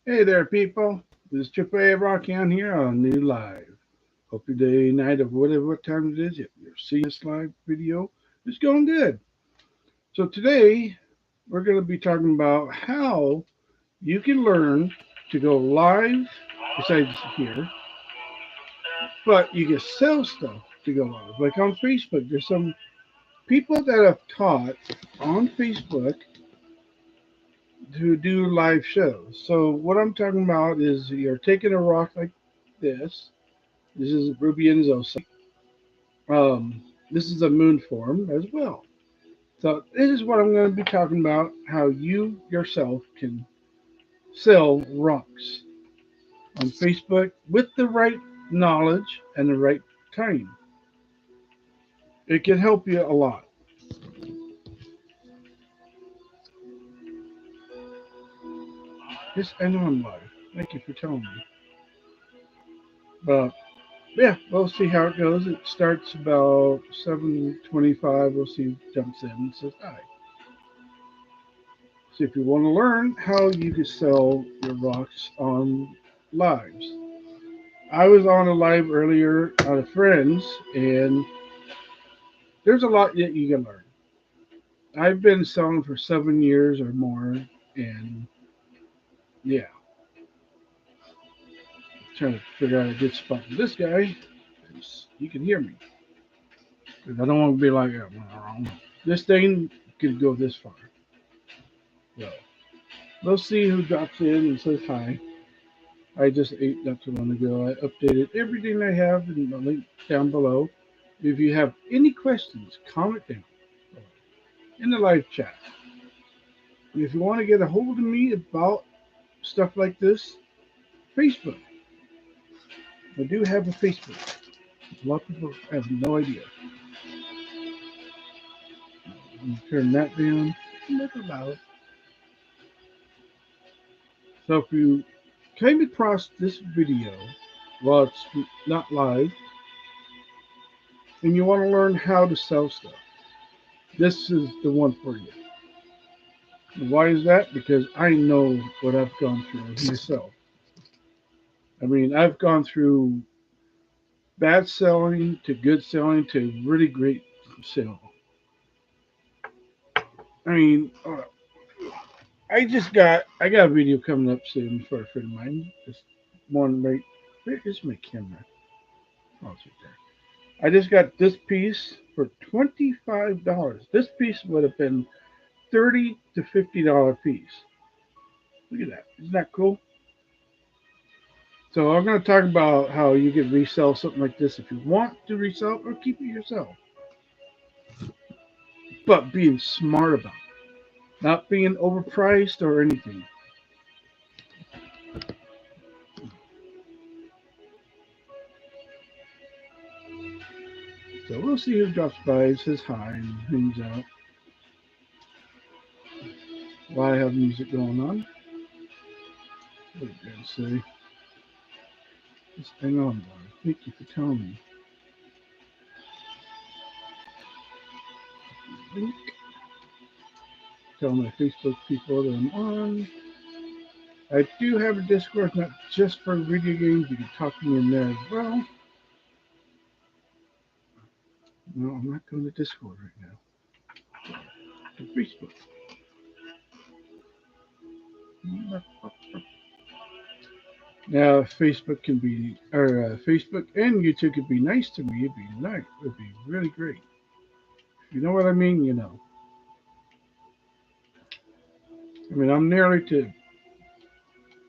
Hey there, people. This is AAA Rocky on here on New Live. Hope your day, night, or whatever what time it is, if you're seeing this live video, it's going good. So today we're going to be talking about how you can learn to go live besides here, but you can sell stuff to go live. Like on Facebook, there's some people that have taught on Facebook to do live shows. So what I'm talking about is you're taking a rock like this. This is Ruby and Zosa. This is a moon form as well. So this is what I'm going to be talking about, how you yourself can sell rocks on Facebook with the right knowledge and the right time. It can help you a lot. Yes, I know I'm live. Thank you for telling me. But yeah, we'll see how it goes. It starts about 7:25. We'll see who jumps in and says hi. So if you want to learn how you can sell your rocks on lives, I was on a live earlier on a friend's, and there's a lot that you can learn. I've been selling for 7 years or more, and yeah, trying to figure out a good spot for this guy because he can hear me. Because I don't want to be like, this thing could go this far. So we'll see who drops in and says hi. I just ate not too long ago. I updated everything I have in the link down below. If you have any questions, comment down in the live chat. And if you want to get a hold of me about stuff like this, Facebook. I do have a Facebook. A lot of people have no idea. Turn that down. Not allowed. So if you came across this video while it's not live and you want to learn how to sell stuff, this is the one for you. And why is that? Because I know what I've gone through myself. I mean, I've gone through bad selling to good selling to really great selling. I mean, I got a video coming up soon for a friend of mine. Just one right. Where is my camera? Oh, it's right there. I just got this piece for $25. This piece would have been $30 to $50 piece. Look at that. Isn't that cool? So I'm going to talk about how you can resell something like this if you want to resell or keep it yourself, but being smart about it, not being overpriced or anything. So we'll see who drops by, says hi, and hangs out while I have music going on. What did I say? Just hang on, boy. Thank you for telling me. Link. Tell my Facebook people that I'm on. I do have a Discord, not just for video games. You can talk to me in there as well. No, I'm not going to Discord right now. To Facebook. Now, Facebook can be, or Facebook and YouTube could be nice to me. It'd be nice. It'd be really great. If you know what I mean, you know. I mean, I'm nearly to,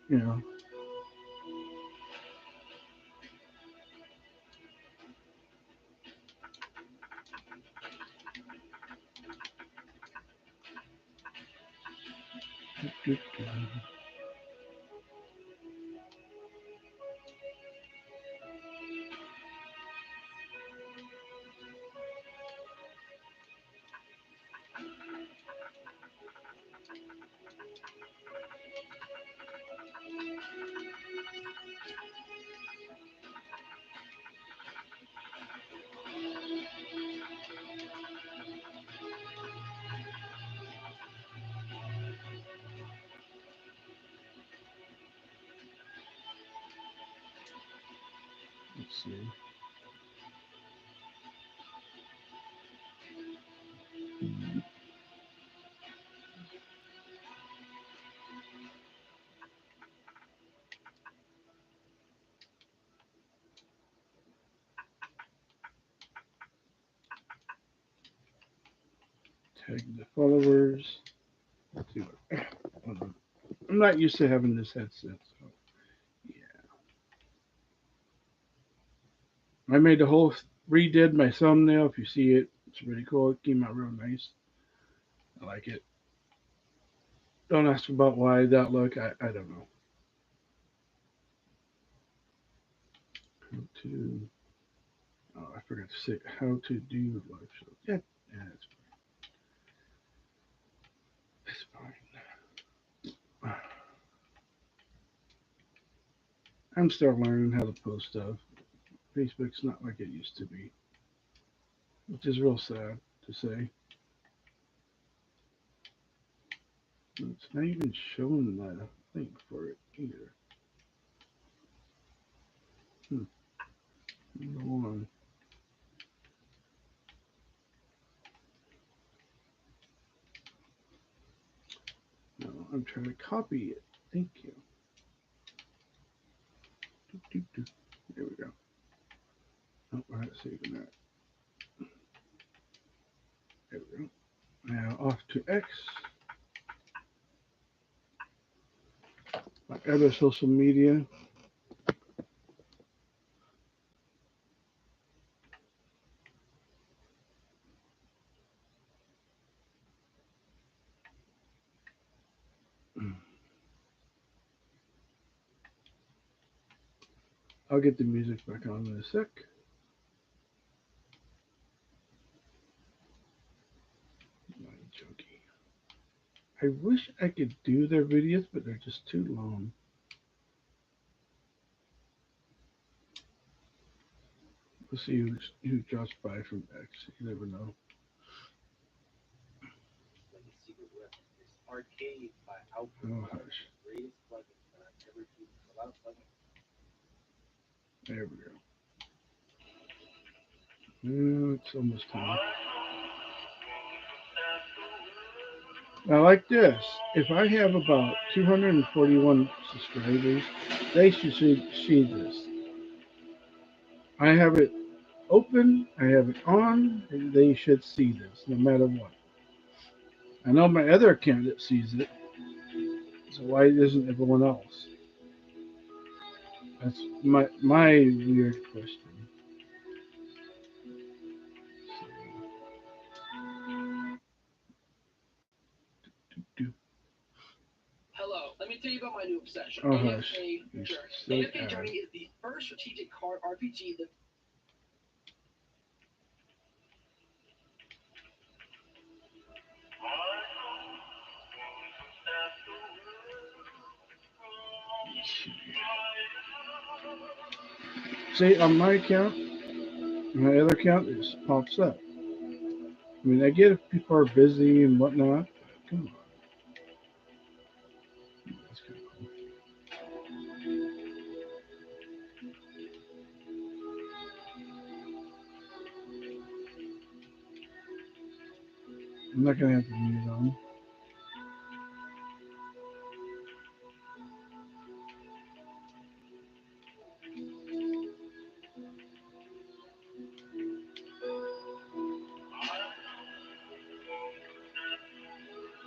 you know, Let's see. Tag the followers. Let's see what. Hold on. I'm not used to having this headset, so yeah. I made the whole redid my thumbnail. If you see it, it's really cool. It came out real nice. I like it. Don't ask about why that look. I don't know. How to? Oh, I forgot to say how to do live shows. Yeah, it's fine. I'm still learning how to post stuff. Facebook's not like it used to be, which is real sad to say. It's not even showing the thing for it either. Hold on. No, I'm trying to copy it. Thank you. There we go. Oh, we're not saving that. There we go. Now off to X. My other social media. I'll get the music back on in a sec. I wish I could do their videos, but they're just too long. We'll see who drops by from X. You never know. Oh, hush. There we go. It's almost time. Now, like this, if I have about 241 subscribers, they should see this. I have it open, I have it on, and they should see this no matter what. I know my other candidate sees it, so why doesn't everyone else? That's my weird question. Hello, let me tell you about my new obsession. Oh, hush. AFK Journey is the first strategic card RPG that See, on my account, my other account, it just pops up. I mean, I get if people are busy and whatnot. Come on. That's kind of cool. I'm not going to have the mute on.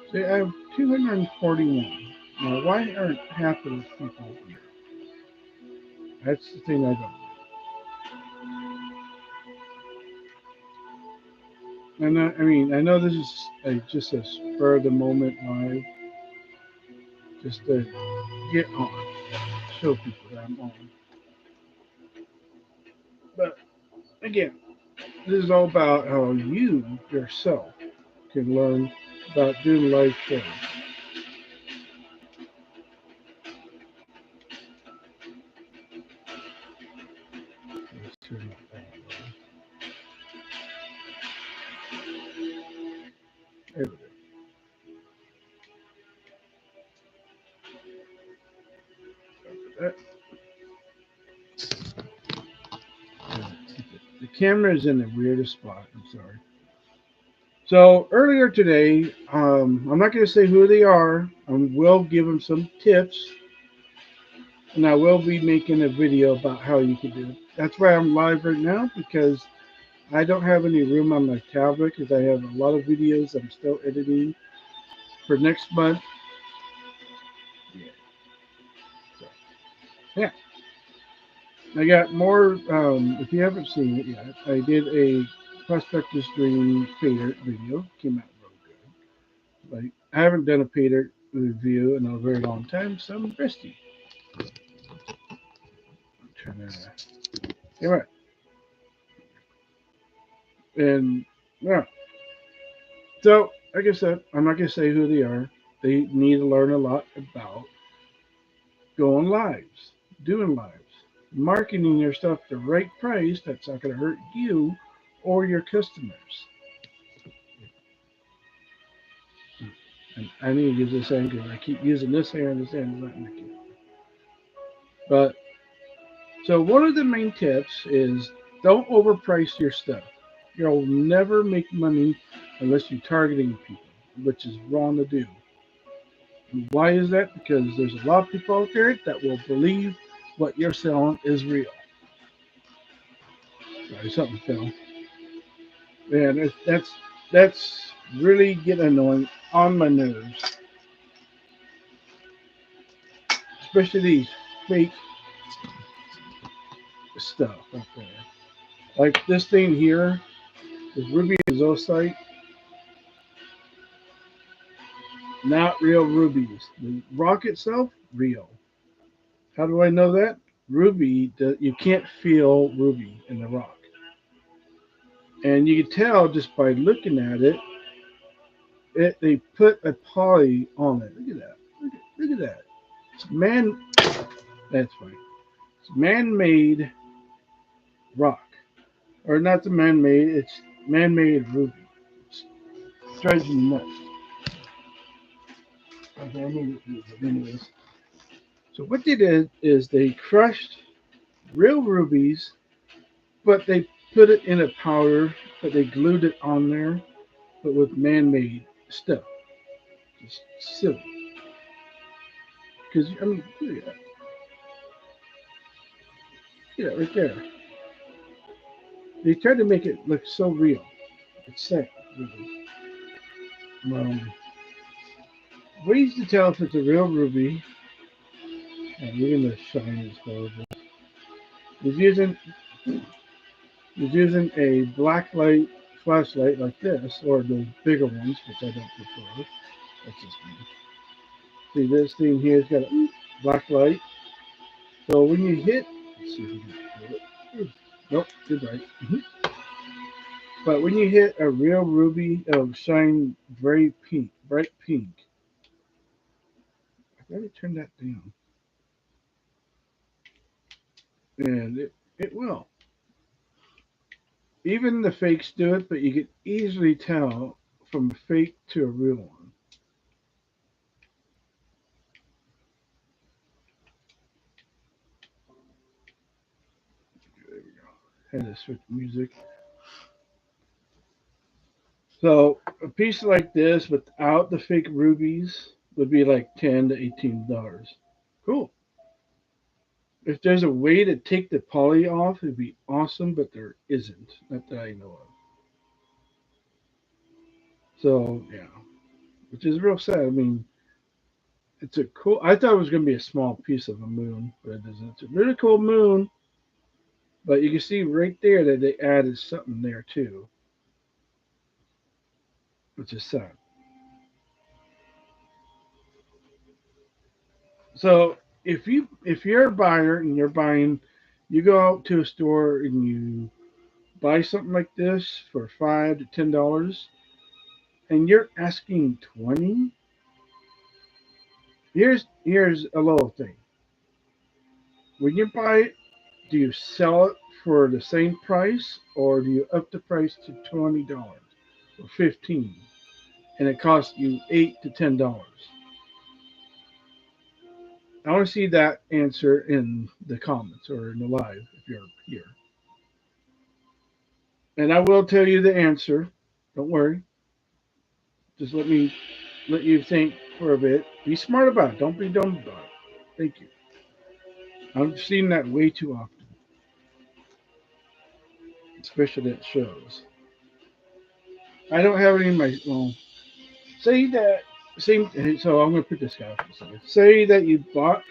See, I have 241. Now, why aren't half of those people here? That's the thing I don't know. And I know this is just a spur of the moment live, just to get on, show people that I'm on. But again, this is all about how you yourself can learn about doing live shows. Let's turn that down. There we go. That. camera is in the weirdest spot. I'm sorry. So earlier today, I'm not going to say who they are. I will give them some tips, and I will be making a video about how you can do it. That's why I'm live right now, because I don't have any room on my tablet, because I have a lot of videos I'm still editing for next month. Yeah. I got more. If you haven't seen it yet, I did a prospectus dream fader video. Came out real good. Like, I haven't done a fader review in a very long time, so I'm rusty. I'm trying to. Anyway, and yeah. So, like I said, I'm not gonna say who they are. They need to learn a lot about going lives, doing lives, marketing your stuff the right price that's not gonna hurt you or your customers. And I need to use this hand because I keep using this hand and this hand is not in the camera. But so one of the main tips is don't overprice your stuff. You'll never make money unless you're targeting people, which is wrong to do. And why is that? Because there's a lot of people out there that will believe what you're selling is real. Sorry, something fell. Man, that's really getting annoying on my nerves, especially these fake stuff out there. Like this thing here is ruby zoocyte, not real rubies. The rock itself, real. How do I know that? Ruby, you can't feel ruby in the rock. And you can tell just by looking at it, they put a poly on it. Look at that. Look at that. It's that's right. It's man-made rock. Or not the man-made, it's man-made ruby. It drives me nuts. Okay, I need to use it anyways. So what they did is they crushed real rubies, but they put it in a powder, but they glued it on there, but with man-made stuff. Just silly. Because, I mean, look at that. Look at that right there. They tried to make it look so real. It's sad, really. Ways to tell if it's a real ruby, and even the shine is horrible. Is using a black light flashlight like this, or the bigger ones, which I don't prefer. That's just me. See, this thing here's got a black light. So when you hit, let's see if we can do it. Nope, you're right. But when you hit a real ruby, it'll shine very pink, bright pink. I gotta turn that down. And it will. Even the fakes do it, but you can easily tell from a fake to a real one. There we go. Had to switch music. So a piece like this without the fake rubies would be like $10 to $18. Cool. If there's a way to take the poly off, it'd be awesome, but there isn't. Not that I know of. So yeah, which is real sad. I mean, it's a cool. I thought it was gonna be a small piece of a moon, but it isn't. It's a really cool moon. But you can see right there that they added something there too, which is sad. So if you're a buyer and you're buying, you go out to a store and you buy something like this for $5 to $10, and you're asking 20. Here's a little thing. When you buy it, do you sell it for the same price, or do you up the price to $20 or 15, and it costs you $8 to $10? I want to see that answer in the comments or in the live if you're here. And I will tell you the answer. Don't worry. Just let you think for a bit. Be smart about it. Don't be dumb about it. Thank you. I've seen that way too often, especially at shows. I don't have any in my say that same. So I'm going to put this guy for a second. Say that you bought,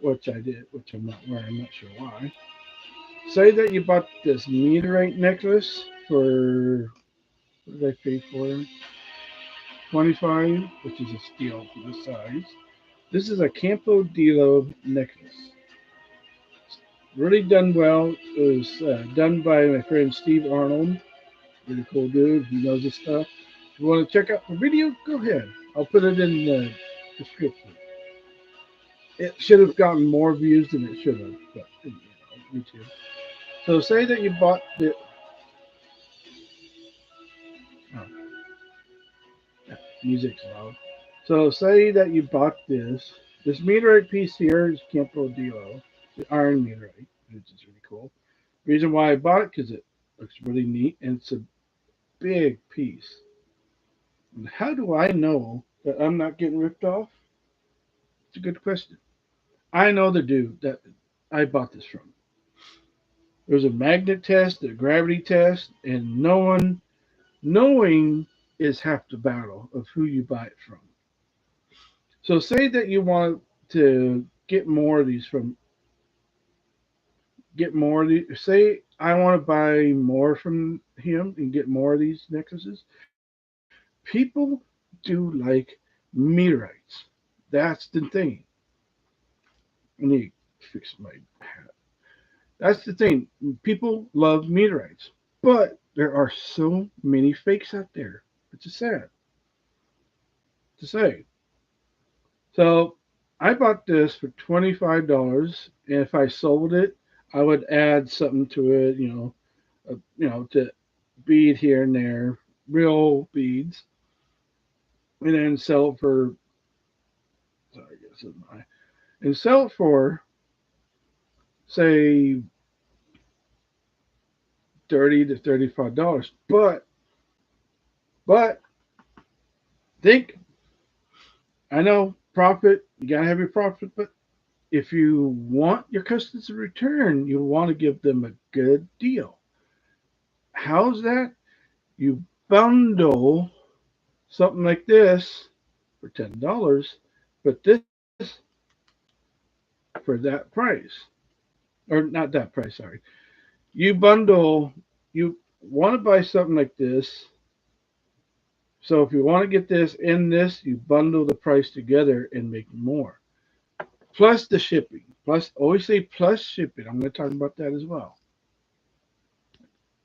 which I did, which I'm not wearing. I'm not sure why. Say that you bought this meteorite necklace for what did I pay for it? 25, which is a steal for this size. This is a Campo Dilo necklace. Really done well. It was done by my friend Steve Arnold. Really cool dude. He knows his stuff. If you want to check out the video, go ahead. I'll put it in the description. It should have gotten more views than it should have, but YouTube. So say that you bought the. Oh, yeah, music's loud. So say that you bought this meteorite piece here is Campo Dilo, the iron meteorite, which is really cool. Reason why I bought it because it looks really neat and it's a big piece. And how do I know that I'm not getting ripped off? It's a good question. I know the dude that I bought this from. There's a magnet test, a gravity test, and knowing is half the battle of who you buy it from. So say that you want to get more of these from get more of these. Say I want to buy more from him and get more of these necklaces. People do like meteorites. That's the thing. I need to fix my hat. That's the thing. People love meteorites, but there are so many fakes out there. It's just sad to say. So I bought this for $25, and if I sold it, I would add something to it. To bead here and there, real beads, and then sell it for. Sorry, I guess it's my and sell it for say $30 to $35. But think I know profit. You gotta have your profit, but if you want your customers to return, you want to give them a good deal. How's that? You bundle something like this for $10, but this for that price. Or not that price, sorry. You want to buy something like this. So if you want to get this and this, you bundle the price together and make more. Plus the shipping. Plus, always say plus shipping. I'm going to talk about that as well.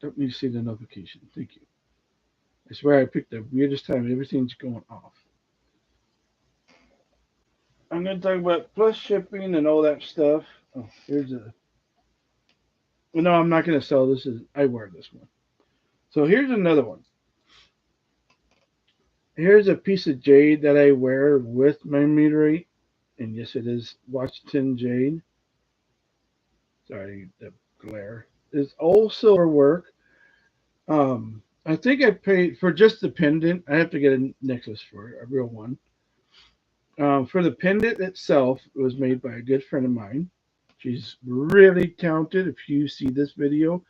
Don't need to see the notification. Thank you. I swear I picked the weirdest time. Everything's going off. I'm going to talk about plus shipping and all that stuff. Oh, here's a. Well, no, I'm not going to sell this. I wear this one. So here's another one. Here's a piece of jade that I wear with my meteorite. And yes, it is Washington jade. Sorry, the glare. It's all silver work. I think I paid for just the pendant. I have to get a necklace for it, a real one. For the pendant itself, it was made by a good friend of mine. She's really talented. If you see this video,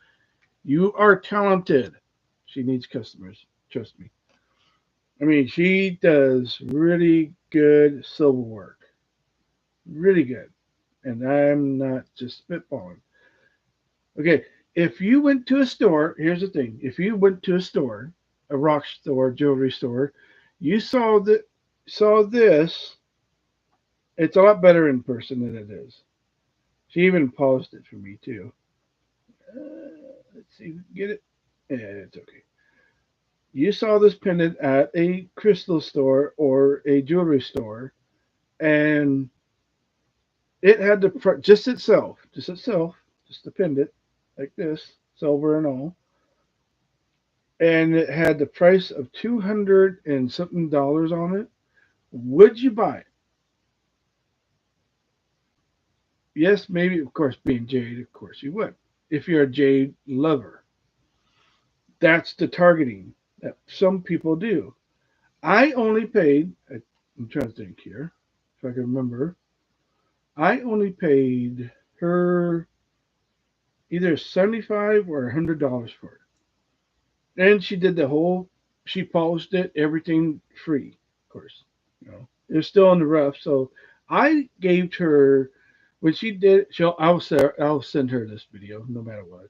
you are talented. She needs customers. Trust me. I mean, she does really good silver work. Really good. And I'm not just spitballing. Okay, if you went to a store, here's the thing. If you went to a store, a rock store, jewelry store, you saw this, it's a lot better in person than it is. She even paused it for me too. Let's see if we can get it. Yeah, it's okay. You saw this pendant at a crystal store or a jewelry store, and it had the just the pendant, like this, silver and all, and it had the price of 200 and something dollars on it. Would you buy it? Yes, maybe, of course, being jade, of course you would. If you're a jade lover. That's the targeting that some people do. I only paid, I'm trying to think here, if I can remember. I only paid her either $75 or $100 for it. And she did the whole, she polished it, everything free, of course. It was still in the rough. So I gave her, when she did, I'll send her this video no matter what.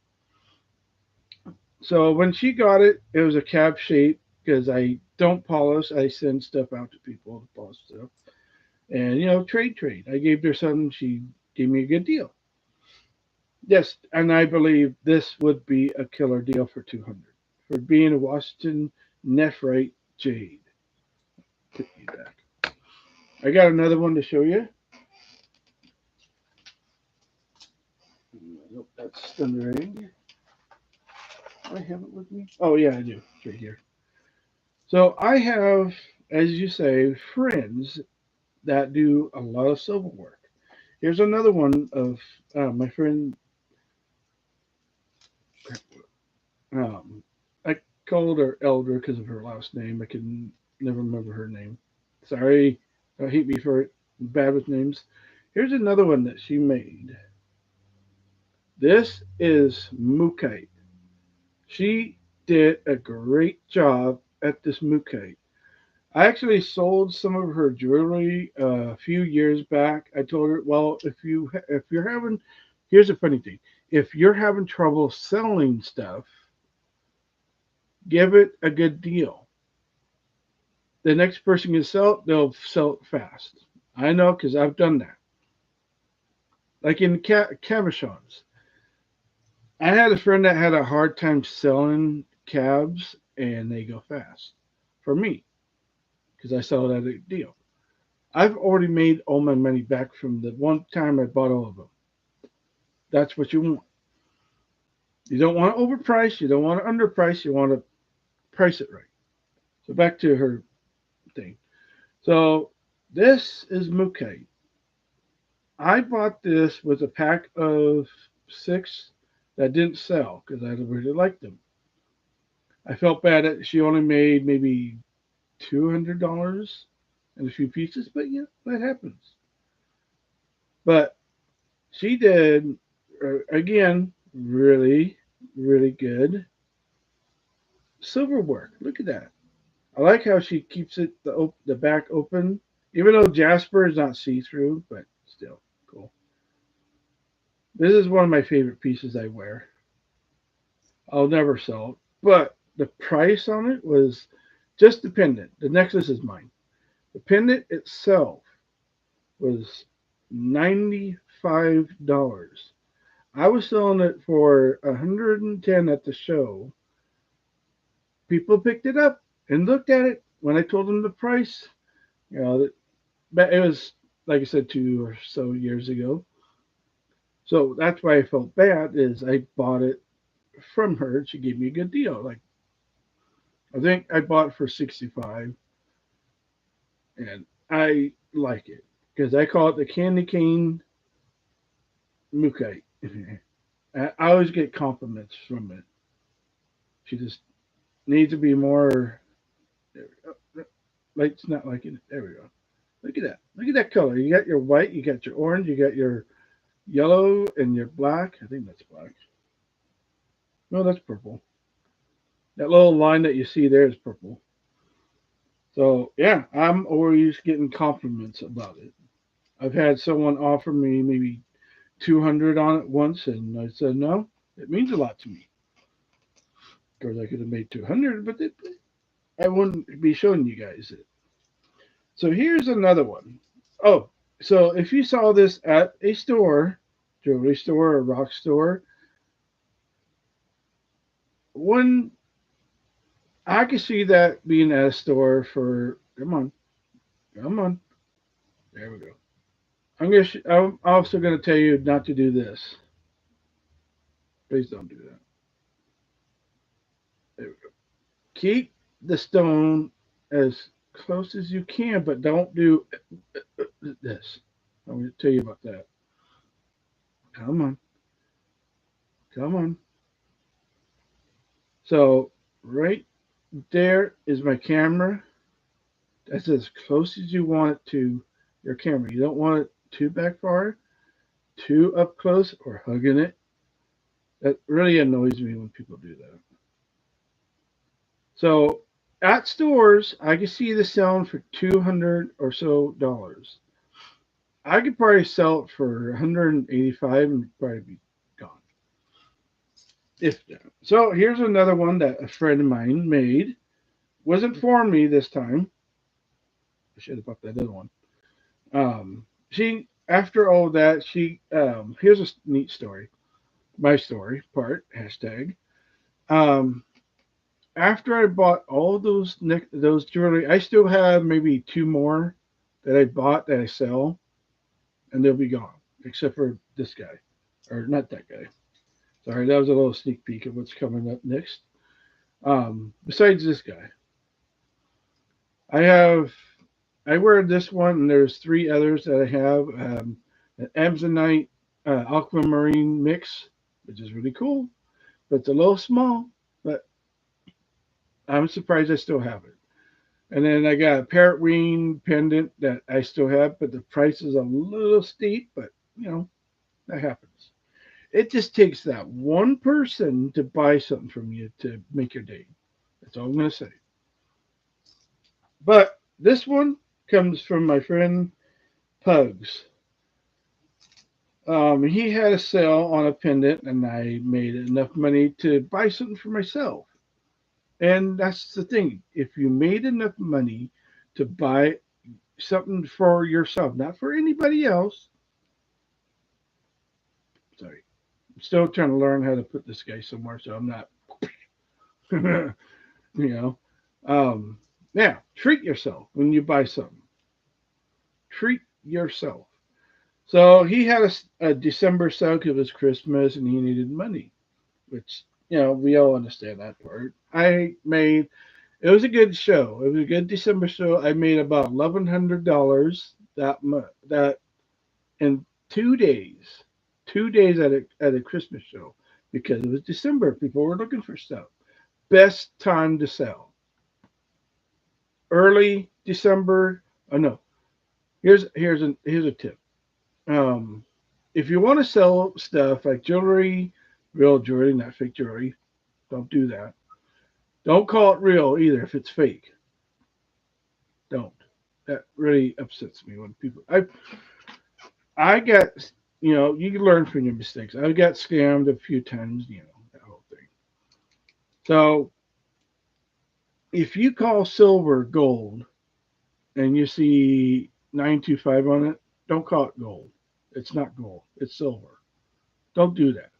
So when she got it, it was a cab shape because I don't polish. I send stuff out to people to polish stuff. And trade. I gave her something. She gave me a good deal. Yes, and I believe this would be a killer deal for 200 for being a Washington nephrite jade. Put you back. I got another one to show you. Nope, that's the ring. Do I have it with me? Oh yeah, I do. It's right here. So I have, as you say, friends that do a lot of silver work. Here's another one of my friend. I called her Elder because of her last name. I can never remember her name. Sorry, hate me for it. I'm bad with names. Here's another one that she made. This is mookite. She did a great job at this mookite. I actually sold some of her jewelry a few years back. I told her, well, if you're having, here's the funny thing: if you're having trouble selling stuff, give it a good deal. The next person can sell it, they'll sell it fast. I know because I've done that. Like in cabochons, I had a friend that had a hard time selling cabs, and they go fast for me because I sell it at a deal. I've already made all my money back from the one time I bought all of them. That's what you want. You don't want to overprice. You don't want to underprice. You want to price it right. So back to her thing. So this is mookite. I bought this with a pack of 6 that didn't sell because I really liked them. I felt bad that she only made maybe $200 and a few pieces, but yeah, that happens. But she did, again, really, really good silver work. Look at that. I like how she keeps it the back open, even though Jasper is not see-through, but still cool. This is one of my favorite pieces I wear. I'll never sell it, but the price on it was just the pendant. The necklace is mine. The pendant itself was $95. I was selling it for $110 at the show. People picked it up and looked at it when I told them the price. But it was, like I said, 2 or so years ago. So that's why I felt bad is I bought it from her. She gave me a good deal. Like I think I bought it for 65, and I like it because I call it the candy cane mookite. I always get compliments from it. She just needs to be more. There we go. Light's not liking it. There we go. Look at that. Look at that color. You got your white, you got your orange, you got your yellow, and your black. I think that's black. No, that's purple. That little line that you see there is purple. So yeah, I'm always getting compliments about it. I've had someone offer me maybe 200 on it once, and I said no. It means a lot to me. Of course, I could have made 200, but I wouldn't be showing you guys it. So here's another one. Oh, so if you saw this at a store, jewelry store or rock store, one I could see that being at a store for come on, there we go. I'm also gonna tell you not to do this. Please don't do that. There we go. Keep the stone as close as you can, but don't do this. I'm going to tell you about that. Come on. Come on. So right there is my camera. That's as close as you want it to your camera. You don't want it too back far, too up close, or hugging it. That really annoys me when people do that. So at stores, I can see this selling for $200 or so. I could probably sell it for 185 and probably be gone. If that. So here's another one that a friend of mine made. Wasn't for me this time. I should have bought that other one. She after all that, she here's a neat story. My story part hashtag. Um, After I bought all those jewelry, I still have maybe two more that I bought that I sell, and they'll be gone, except for this guy, or not that guy. Sorry, that was a little sneak peek of what's coming up next. Besides this guy, I have I wear this one, and there's three others that I have. An Amazonite aquamarine mix, which is really cool, but it's a little small. But I'm surprised I still have it. And then I got a parrot wing pendant that I still have, but the price is a little steep. But that happens. It just takes that one person to buy something from you to make your day. That's all I'm gonna say. But this one comes from my friend Pugs. He had a sale on a pendant, and I made enough money to buy something for myself. And that's the thing. If you made enough money to buy something for yourself, not for anybody else. Sorry. I'm still trying to learn how to put this guy somewhere so I'm not, you know. Um, yeah, treat yourself when you buy something. Treat yourself. So he had a December sale because it was Christmas and he needed money, which we all understand that part. It was a good show. It was a good December show. I made about $1,100 that in 2 days, 2 days at a Christmas show because it was December. People were looking for stuff. Best time to sell. Early December. Oh no. Here's a tip. Um, if you want to sell stuff like jewelry, real jewelry, not fake jewelry, don't do that. Don't call it real either if it's fake. Don't. That really upsets me when people. I got you can learn from your mistakes. I got scammed a few times. That whole thing. So if you call silver gold and you see 925 on it, don't call it gold. It's not gold. It's silver. Don't do that.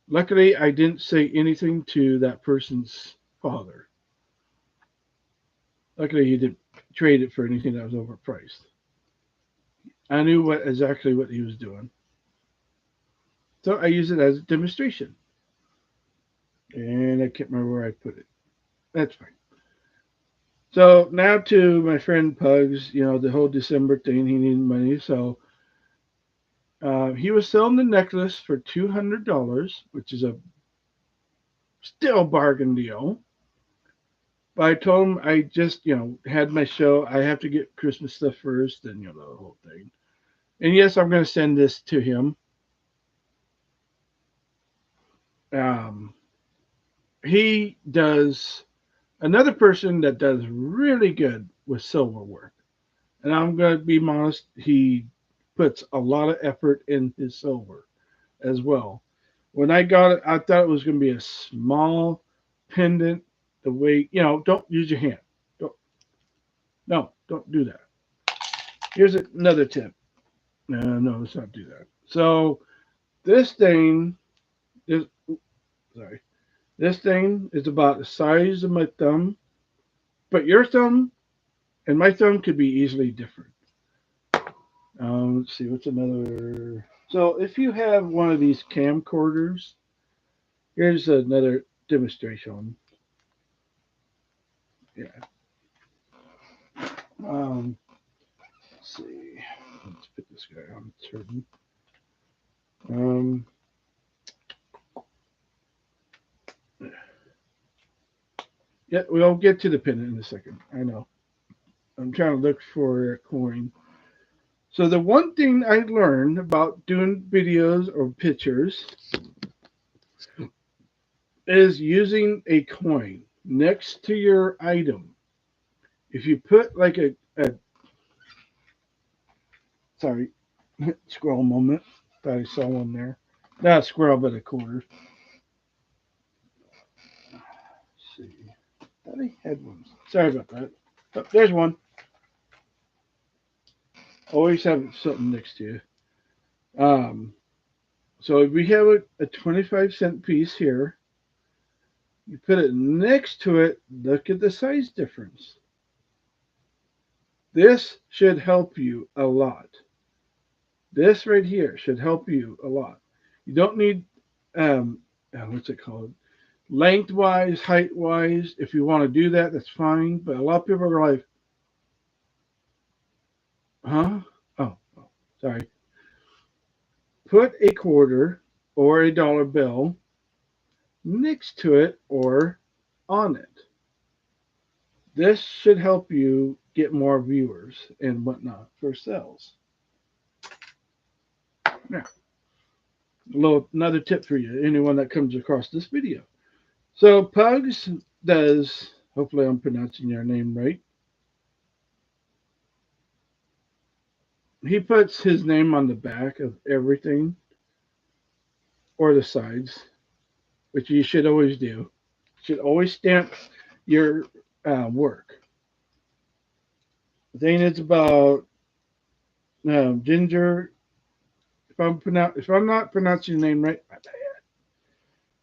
Luckily, I didn't say anything to that person's father. Luckily, he didn't trade it for anything that was overpriced. I knew exactly what he was doing. So I used it as a demonstration. And I can't remember where I put it. That's fine. So now to my friend Pugs, the whole December thing, he needed money. So he was selling the necklace for $200, which is a still bargain deal. But I told him I just, had my show. I have to get Christmas stuff first and, the whole thing. And yes, I'm going to send this to him. Um, he does another person that does really good with silver work. And I'm going to be honest, he puts a lot of effort in his silver as well. When I got it, I thought it was going to be a small pendant. The way, don't use your hand. Don't, no, don't do that. Here's another tip. No, let's not do that. So this thing is, sorry, this thing is about the size of my thumb, but your thumb and my thumb could be easily different. Let's see, what's another? So if you have one of these camcorders, here's another demonstration. Yeah. Let's see. Let's put this guy on turn. Um, Yeah, we'll get to the pendant in a second. I know. I'm trying to look for a coin. So the one thing I learned about doing videos or pictures is using a coin next to your item. If you put like a sorry, squirrel moment. Thought I saw one there. Not a squirrel, but a quarter. Let's see. Thought I had one. Sorry about that. Oh, there's one. Always have something next to you. So we have a 25-cent piece here. You put it next to it. Look at the size difference. This should help you a lot. This right here should help you a lot. You don't need, what's it called? Lengthwise, height-wise. If you want to do that, that's fine. But a lot of people are like, huh? Oh, sorry. Put a quarter or a dollar bill next to it or on it. This should help you get more viewers and whatnot for sales. Now, another tip for you, anyone that comes across this video. So Pugs does, hopefully I'm pronouncing your name right. He puts his name on the back of everything or the sides, which you should always do. You should always stamp your work. The thing is about Ginger. If I'm not pronouncing your name right,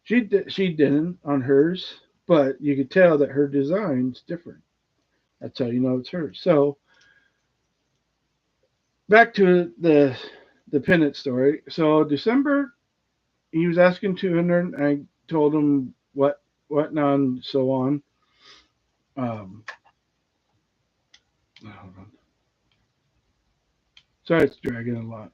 she didn't on hers, but you could tell that her design's different. That's how you know it's hers. So back to the pendant story. So December, he was asking 200. And I told him what and so on. Hold on. Sorry, it's dragging a lot.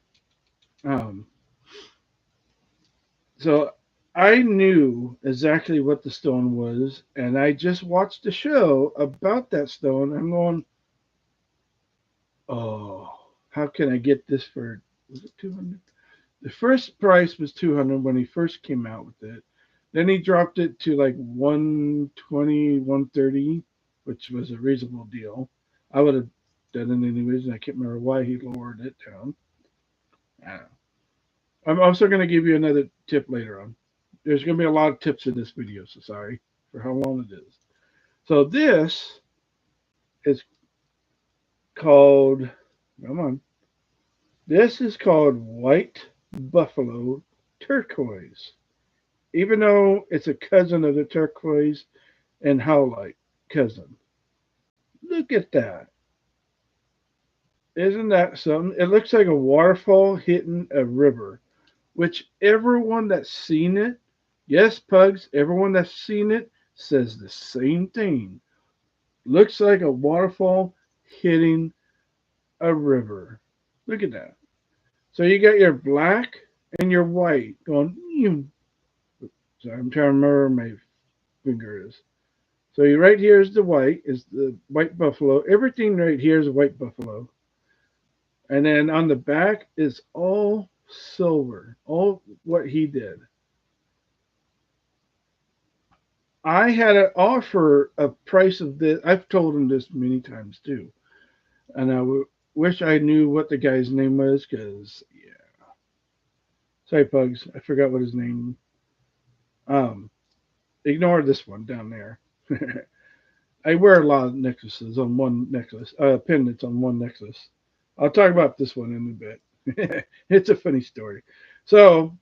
So I knew exactly what the stone was, and I just watched the show about that stone. I'm going, oh, how can I get this for, was it 200? The first price was 200 when he first came out with it. Then he dropped it to like 120, 130, which was a reasonable deal. I would have done it anyways, and I can't remember why he lowered it down. I don't know. I'm also going to give you another tip later on. There's going to be a lot of tips in this video, so sorry for how long it is. So this is called, come on, this is called White Buffalo Turquoise. Even though it's a cousin of the turquoise and howlite cousin. Look at that. Isn't that something? It looks like a waterfall hitting a river, which everyone that's seen it, yes, Pugs, everyone that's seen it says the same thing. Looks like a waterfall hitting a river. Look at that. So you got your black and your white going. Sorry, I'm trying to remember where my finger is. So right here is the white buffalo. Everything right here is white buffalo. And then on the back is all silver, all what he did. I had an offer of price of this. I've told him this many times too. And I wish I knew what the guy's name was because, yeah. Sorry, Pugs. I forgot what his name. Ignore this one down there. I wear a lot of necklaces on one necklace, pendants on one necklace. I'll talk about this one in a bit. It's a funny story. So,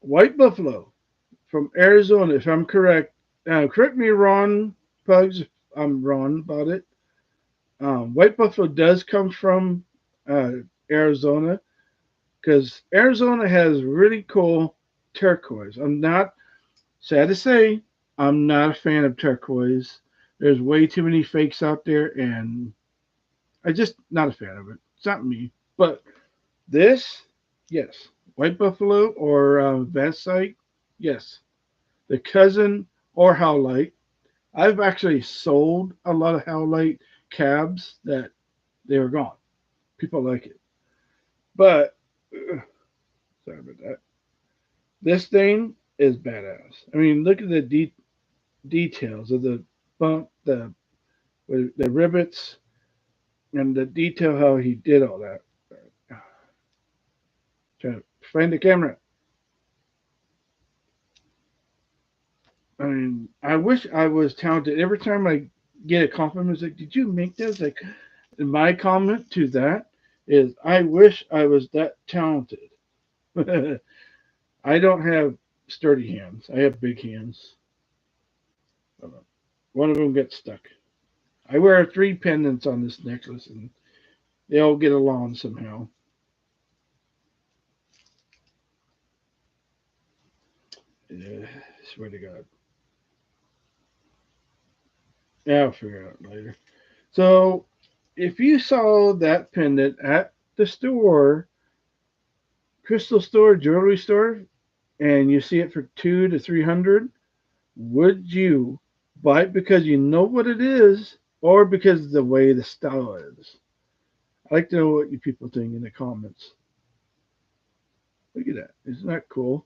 White Buffalo from Arizona, if I'm correct. Correct me wrong, Pugs, if I'm wrong about it. White Buffalo does come from Arizona because Arizona has really cool turquoise. I'm not, sad to say, I'm not a fan of turquoise. There's way too many fakes out there, and I'm just not a fan of it. It's not me. But this, yes. White Buffalo or Vansite, yes. The cousin or howlite. I've actually sold a lot of Howlite cabs that they were gone. People like it. But, sorry about that. This thing is badass. I mean, look at the details of the bump, the rivets, and the detail how he did all that. Trying to find the camera. I mean, I wish I was talented. Every time I get a compliment, it's like, "Did you make this?" Like, my comment to that is, I wish I was that talented. I don't have sturdy hands. I have big hands. One of them gets stuck. I wear 3 pendants on this necklace, and they all get along somehow. Yeah, swear to God. Yeah, I'll figure it out later. So, if you saw that pendant at the store, crystal store, jewelry store, and you see it for 200 to 300, would you buy it because you know what it is, or because of the way the style is? I'd like to know what you people think in the comments. Look at that. Isn't that cool?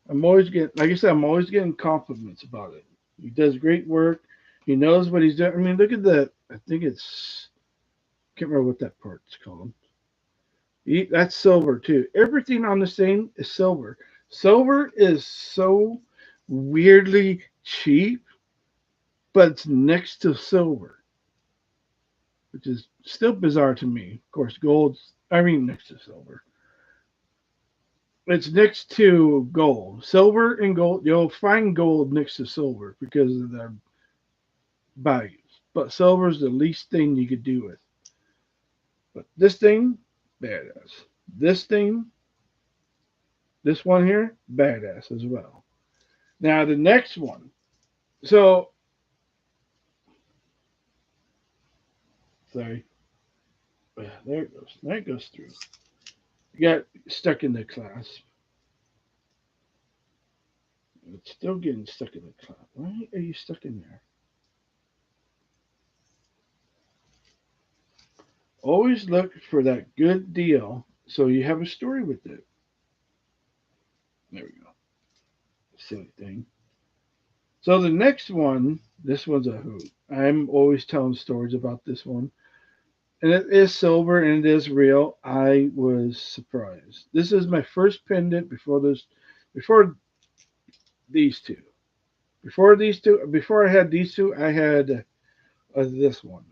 I'm always getting, like I said, I'm always getting compliments about it. He does great work. He knows what he's doing. I mean, look at the, I think it's, can't remember what that part's called. That's silver too. Everything on this thing is silver. Silver is so weirdly cheap, but it's next to silver, which is still bizarre to me. Of course, gold's, I mean, next to silver. It's next to gold. Silver and gold, you'll find gold next to silver because of their values. But silver is the least thing you could do with. But this thing, badass. This thing, this one here, badass as well. Now the next one. So, sorry. There it goes. That goes through. You got stuck in the clasp. It's still getting stuck in the clasp. Why are you stuck in there? Always look for that good deal so you have a story with it. There we go. Silly thing. So the next one, this one's a hoot. I'm always telling stories about this one. And it is silver and it is real. I was surprised. This is my first pendant before these two. Before I had these two, I had this one.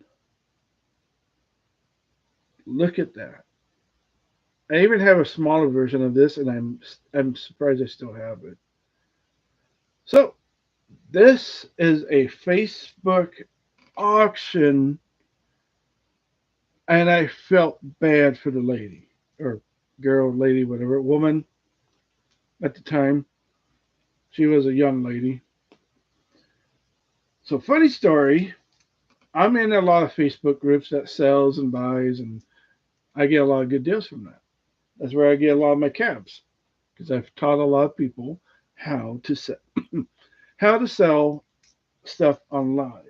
Look at that. I even have a smaller version of this, and I'm surprised I still have it. So this is a Facebook auction, and I felt bad for the lady or girl, lady, whatever, woman at the time. She was a young lady. So funny story. I'm in a lot of Facebook groups that sells and buys, and I get a lot of good deals from that. That's where I get a lot of my cabs, because I've taught a lot of people how to sell, how to sell stuff online.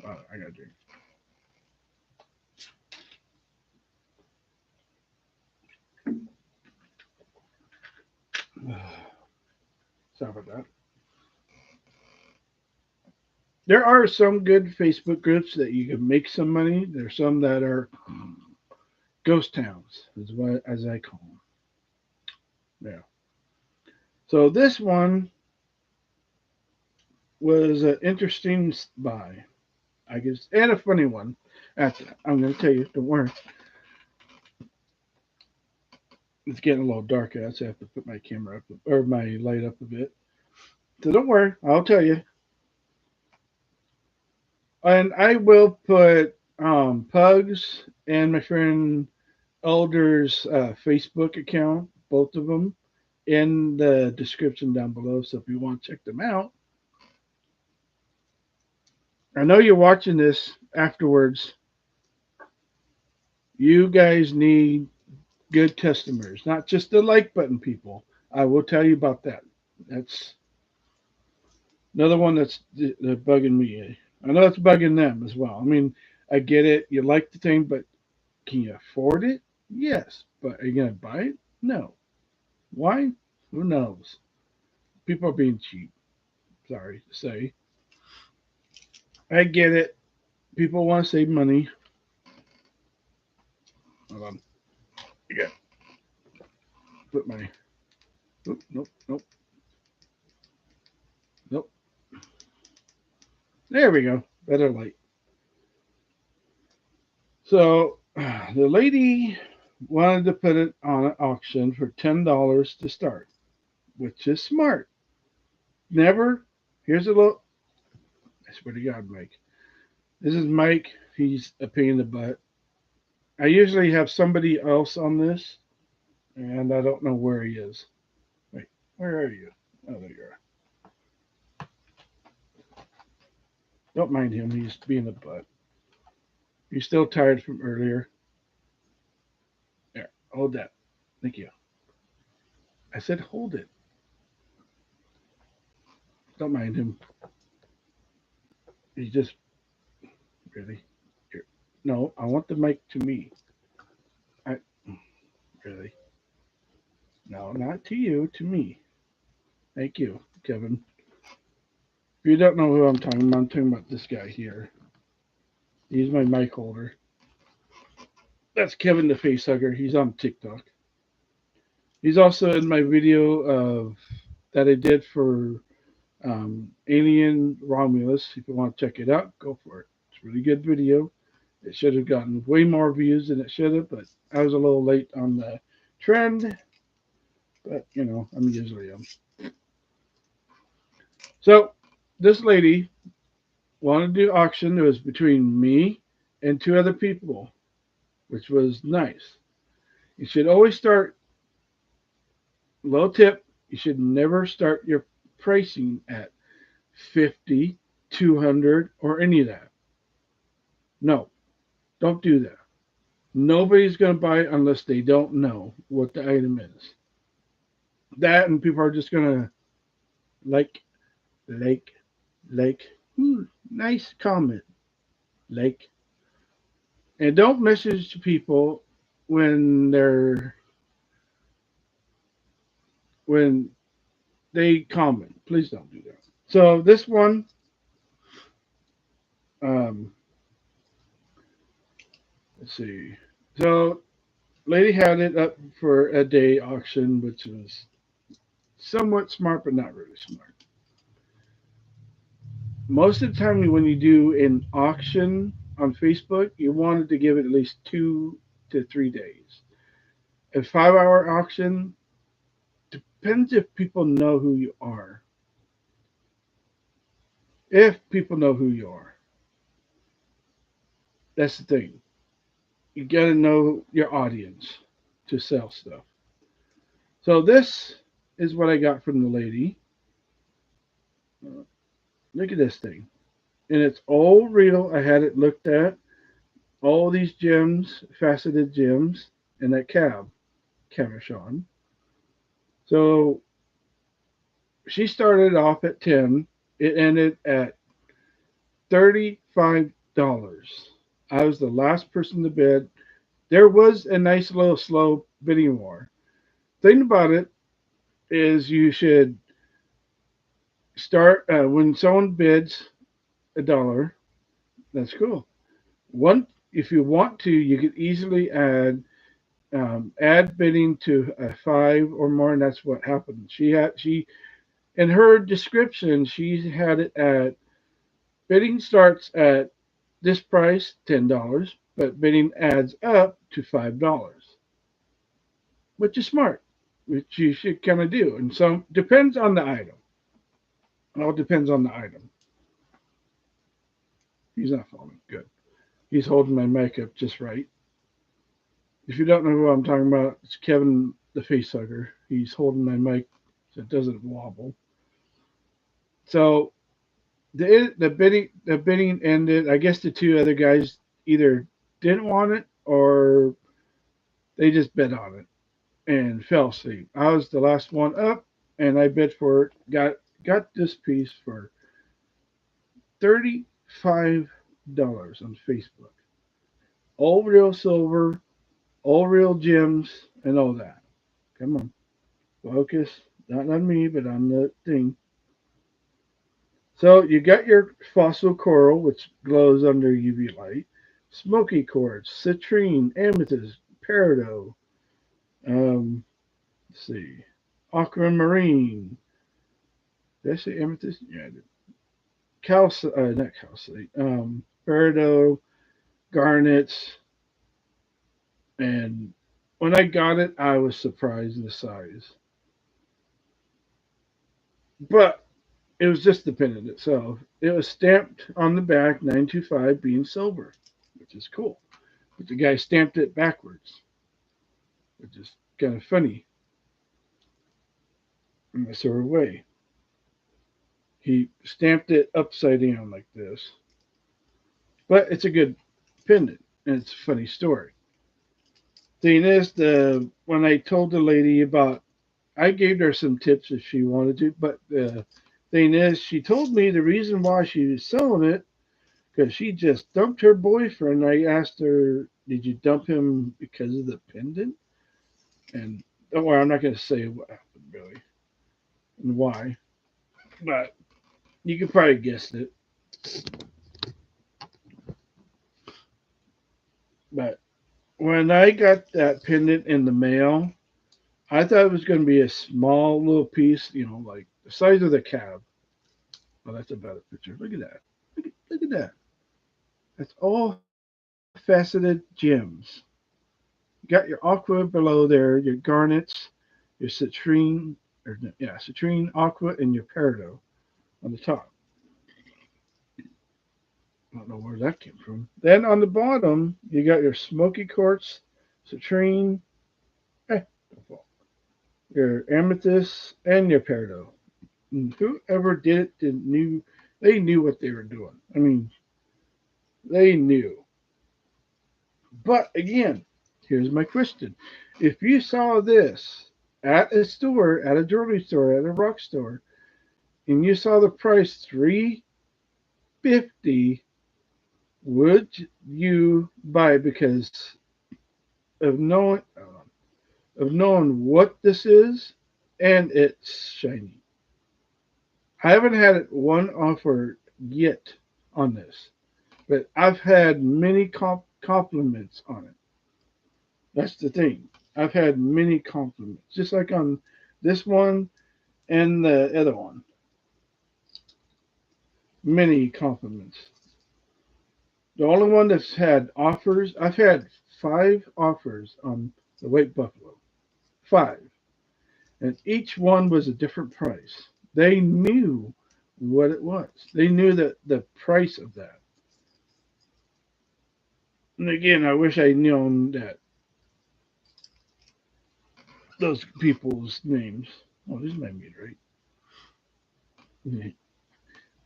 I got to drink. Sorry about that. There are some good Facebook groups that you can make some money. There's some that are ghost towns, as I call them. Yeah. So this one was an interesting buy, I guess, and a funny one. I'm going to tell you. Don't worry. It's getting a little dark out, so I have to put my camera up or my light up a bit. So don't worry. I'll tell you. And I will put Pugs and my friend Elder's Facebook account, both of them, in the description down below. So if you want to check them out, I know you're watching this afterwards. You guys need good customers, not just the like button people. I will tell you about that. Another one that's bugging me. I know it's bugging them as well. I mean, I get it. You like the thing, but can you afford it? Yes. But are you going to buy it? No. Why? Who knows? People are being cheap. Sorry to say. I get it. People want to save money. Hold on. Yeah. Put my. Nope, nope, nope, nope. There we go. Better light. So the lady wanted to put it on an auction for $10 to start, which is smart. Never. Here's a little. I swear to God, Mike. This is Mike. He's a pain in the butt. I usually have somebody else on this, and I don't know where he is. Wait, where are you? Oh, there you are. Don't mind him. He's being a butt. He's still tired from earlier. There, hold that. Thank you. I said hold it. Don't mind him. He just really. Here. No, I want the mic to me. I really. No, not to you. To me. Thank you, Kevin. If you don't know who I'm talking about this guy here. He's my mic holder. That's Kevin the Face Hugger. He's on TikTok. He's also in my video of that I did for Alien Romulus. If you want to check it out, go for it. It's a really good video. It should have gotten way more views than it should have, but I was a little late on the trend. But you know, I'm usually So this lady wanted to do auction. It was between me and two other people, which was nice. You should always start low tip. You should never start your pricing at 50, 200, or any of that. No, don't do that. Nobody's going to buy it unless they don't know what the item is. That and people are just going to like, like, nice comment, like. And don't message people when when they comment. Please don't do that. So this one, um, let's see. So lady had it up for a day auction, which was somewhat smart, but not really smart. Most of the time, when you do an auction on Facebook, you wanted to give it at least 2 to 3 days. A 5 hour auction depends if people know who you are. If people know who you are, that's the thing. You got to know your audience to sell stuff. So this is what I got from the lady. Look at this thing. And it's all real. I had it looked at. All these gems, faceted gems, and that cabochon. So she started off at 10. It ended at $35. I was the last person to bid. There was a nice little slow bidding war. Thing about it is you should start when someone bids $1. That's cool. One, if you want to, you could easily add bidding to a 5 or more, and that's what happened. She in her description she had it at bidding starts at this price $10, but bidding adds up to $5, which is smart, which you should kind of do. And so depends on the item. It all depends on the item. He's not falling. Good. He's holding my mic up just right. If you don't know who I'm talking about, it's Kevin the Face Hugger. He's holding my mic so it doesn't wobble. So the bidding ended. I guess the two other guys either didn't want it or they just bid on it and fell asleep. I was the last one up, and I bid for it. Got this piece for $35 on Facebook. All real silver, all real gems, and all that. Come on. Focus. Not on me, but on the thing. So you got your fossil coral, which glows under UV light, smoky quartz, citrine, amethyst, peridot, let's see, aquamarine. Did I say amethyst? Yeah, I did. Not calcite. Peridot, garnets, and when I got it, I was surprised at the size. But it was just the pendant itself. It was stamped on the back 925 being silver, which is cool. But the guy stamped it backwards, which is kind of funny in a sort of way. He stamped it upside down like this. But it's a good pendant, and it's a funny story. Thing is, when I told the lady about, I gave her some tips if she wanted to, but the thing is, she told me the reason why she was selling it because she just dumped her boyfriend. I asked her, "Did you dump him because of the pendant?" And don't worry, I'm not going to say what happened really and why, but you could probably guess it. But when I got that pendant in the mail, I thought it was going to be a small little piece, like the size of the cab. Well, that's a better picture. Look at that. Look at that. That's all faceted gems. You got your aqua below there, your garnets, your citrine, citrine, aqua, and your peridot on the top. I don't know where that came from. Then on the bottom, you got your smoky quartz, citrine, don't fall, your amethyst, and your peridot. And whoever did it they knew what they were doing. I mean, they knew. But again, here's my question. If you saw this at a store, at a jewelry store, at a rock store, and you saw the price $350, would you buy it because of knowing what this is and it's shiny? I haven't had one offer yet on this, but I've had many compliments on it. That's the thing. I've had many compliments, just like on this one and the other one. Many compliments. The only one that's had offers, I've had 5 offers on the white buffalo. 5. And each one was a different price. They knew what it was. They knew the price of that. And again, I wish I'd known that those people's names. Oh, this might be right. Yeah.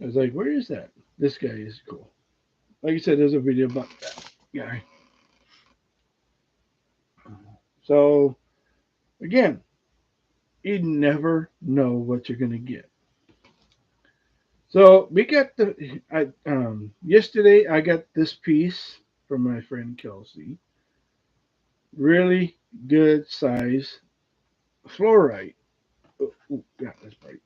I was like, where is that? This guy is cool. Like I said, there's a video about that guy. So again, you never know what you're gonna get. So we got yesterday I got this piece from my friend Kelsey. Really good size fluorite. Oh, yeah, that's bright.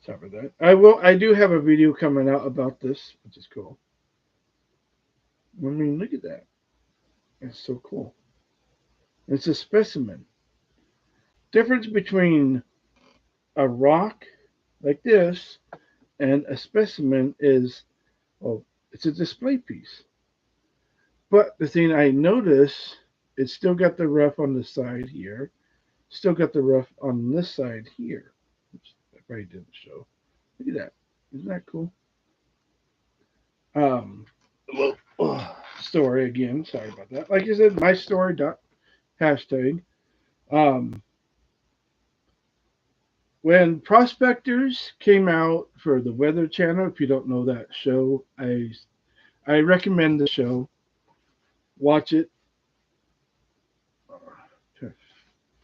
Sorry for that. I do have a video coming out about this, which is cool. I mean, look at that. That's so cool. It's a specimen. Difference between a rock like this and a specimen is, oh, it's a display piece. But the thing I notice, it's still got the rough on the side here, still got the rough on this side here, which I probably didn't show. Look at that. Isn't that cool? Well, story again. Sorry about that. Like I said, my story dot hashtag. Um, when Prospectors came out for the Weather Channel, if you don't know that show, I recommend the show. Watch it. To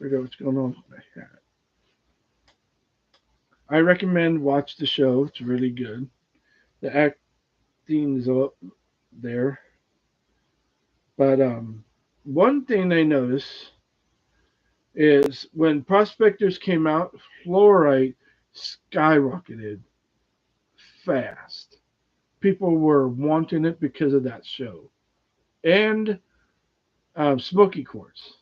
figure out what's going on with my hat. I recommend watch the show. It's really good. The things up there. But one thing I noticed is when prospectors came out, fluorite skyrocketed fast. People were wanting it because of that show. And smoky quartz.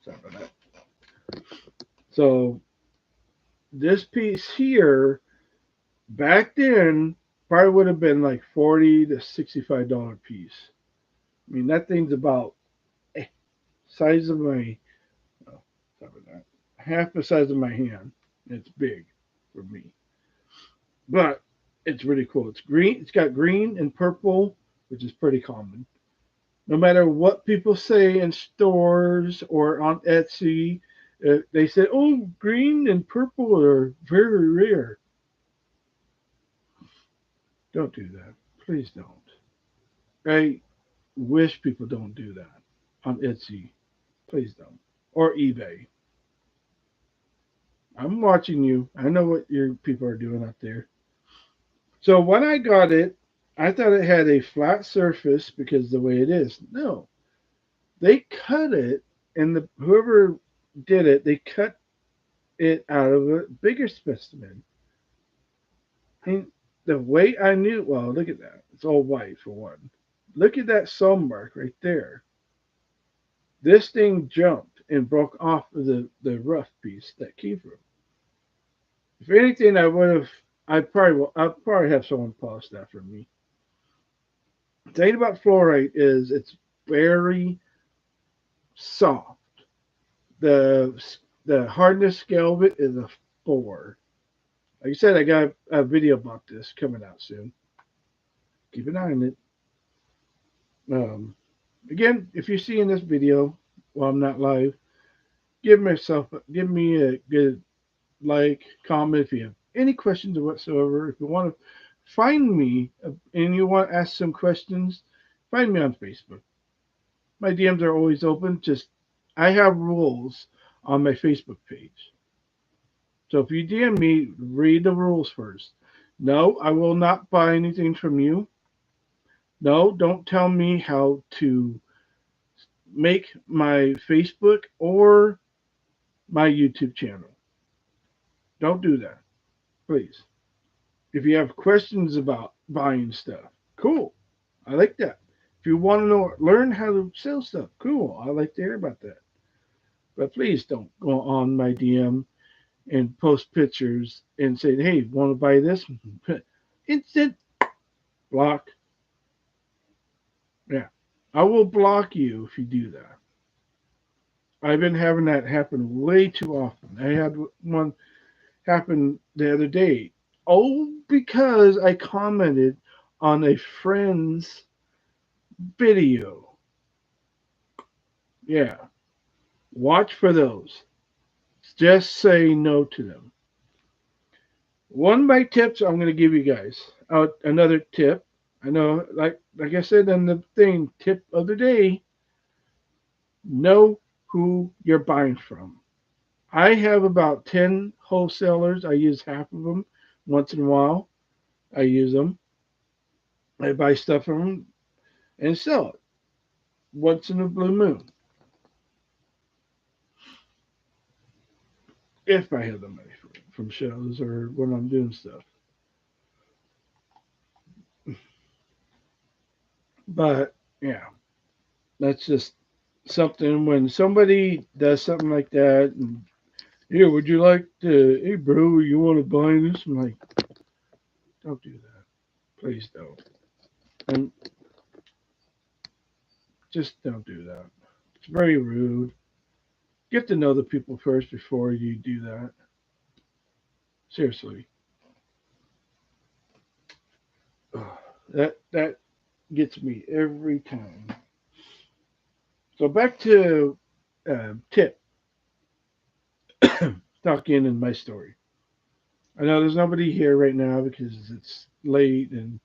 Sorry about that. So this piece here, back then, probably would have been like $40 to $65 piece. I mean, that thing's about size of my, oh, sorry about that, half the size of my hand. It's big for me, but it's really cool. It's green. It's got green and purple, which is pretty common. No matter what people say in stores or on Etsy, they say, "Oh, green and purple are very rare." Don't do that. Please don't. I wish people don't do that on Etsy. Please don't. Or eBay. I'm watching you. I know what your people are doing out there. So when I got it, I thought it had a flat surface because the way it is. No. They cut it, and whoever did it, they cut it out of a bigger specimen. And the way I knew, well, look at that. It's all white for one. Look at that sun mark right there. This thing jumped and broke off of the rough piece that came from. If anything, I'll probably have someone polish that for me. The thing about fluorite is it's very soft. The hardness scale of it is a 4. Like I said, I got a video about this coming out soon. Keep an eye on it. Again, if you're seeing this video while I'm not live, give me a good like, comment if you have any questions whatsoever. If you want to find me and you want to ask some questions, find me on Facebook. My DMs are always open. Just I have rules on my Facebook page. So if you DM me, read the rules first. No, I will not buy anything from you. No, don't tell me how to make my Facebook or my YouTube channel. Don't do that, please. If you have questions about buying stuff, cool. I like that. If you want to learn how to sell stuff, cool. I like to hear about that. But please don't go on my DM and post pictures and say, "Hey, want to buy this?" Instant block. Yeah, I will block you if you do that. I've been having that happen way too often. I had one happen the other day. Oh, because I commented on a friend's video. Yeah. Watch for those. Just say no to them. One of my tips I'm going to give you guys. Another tip. I know, like I said in the thing, tip of the day. Know who you're buying from. I have about 10 wholesalers. I use half of them once in a while. I use them. I buy stuff from them and sell it once in a blue moon. If I have the money from shows or when I'm doing stuff. But yeah, that's just something when somebody does something like that. And, yeah, would you like to, hey, bro, you want to buy this? I'm like, don't do that. Please don't. And just don't do that. It's very rude. Get to know the people first before you do that. Seriously. That gets me every time. So back to tip. Talking in my story. I know there's nobody here right now because it's late and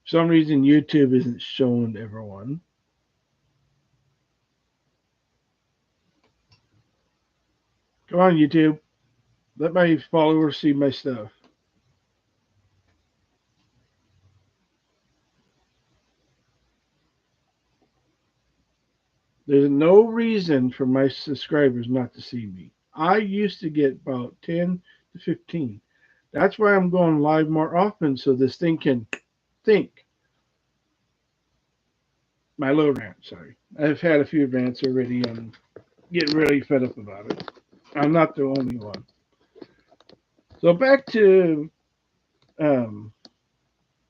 for some reason YouTube isn't showing everyone. Come on, YouTube. Let my followers see my stuff. There's no reason for my subscribers not to see me. I used to get about 10 to 15. That's why I'm going live more often so this thing can think. My little rant, sorry. I've had a few rants already. I'm getting really fed up about it. I'm not the only one. So back to, um,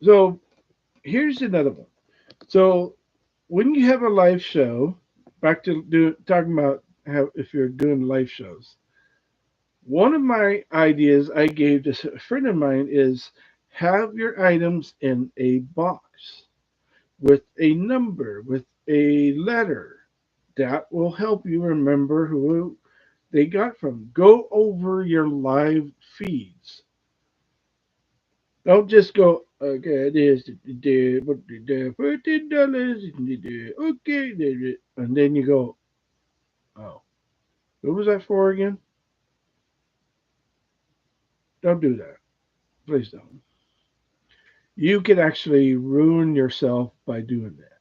so here's another one. So when you have a live show, back to talking about how if you're doing live shows, one of my ideas I gave to a friend of mine is have your items in a box with a number, with a letter. That will help you remember who they got from. Go over your live feeds. Don't just go, okay, this, $14, okay, and then you go, oh, who was that for again? Don't do that. Please don't. You could actually ruin yourself by doing that.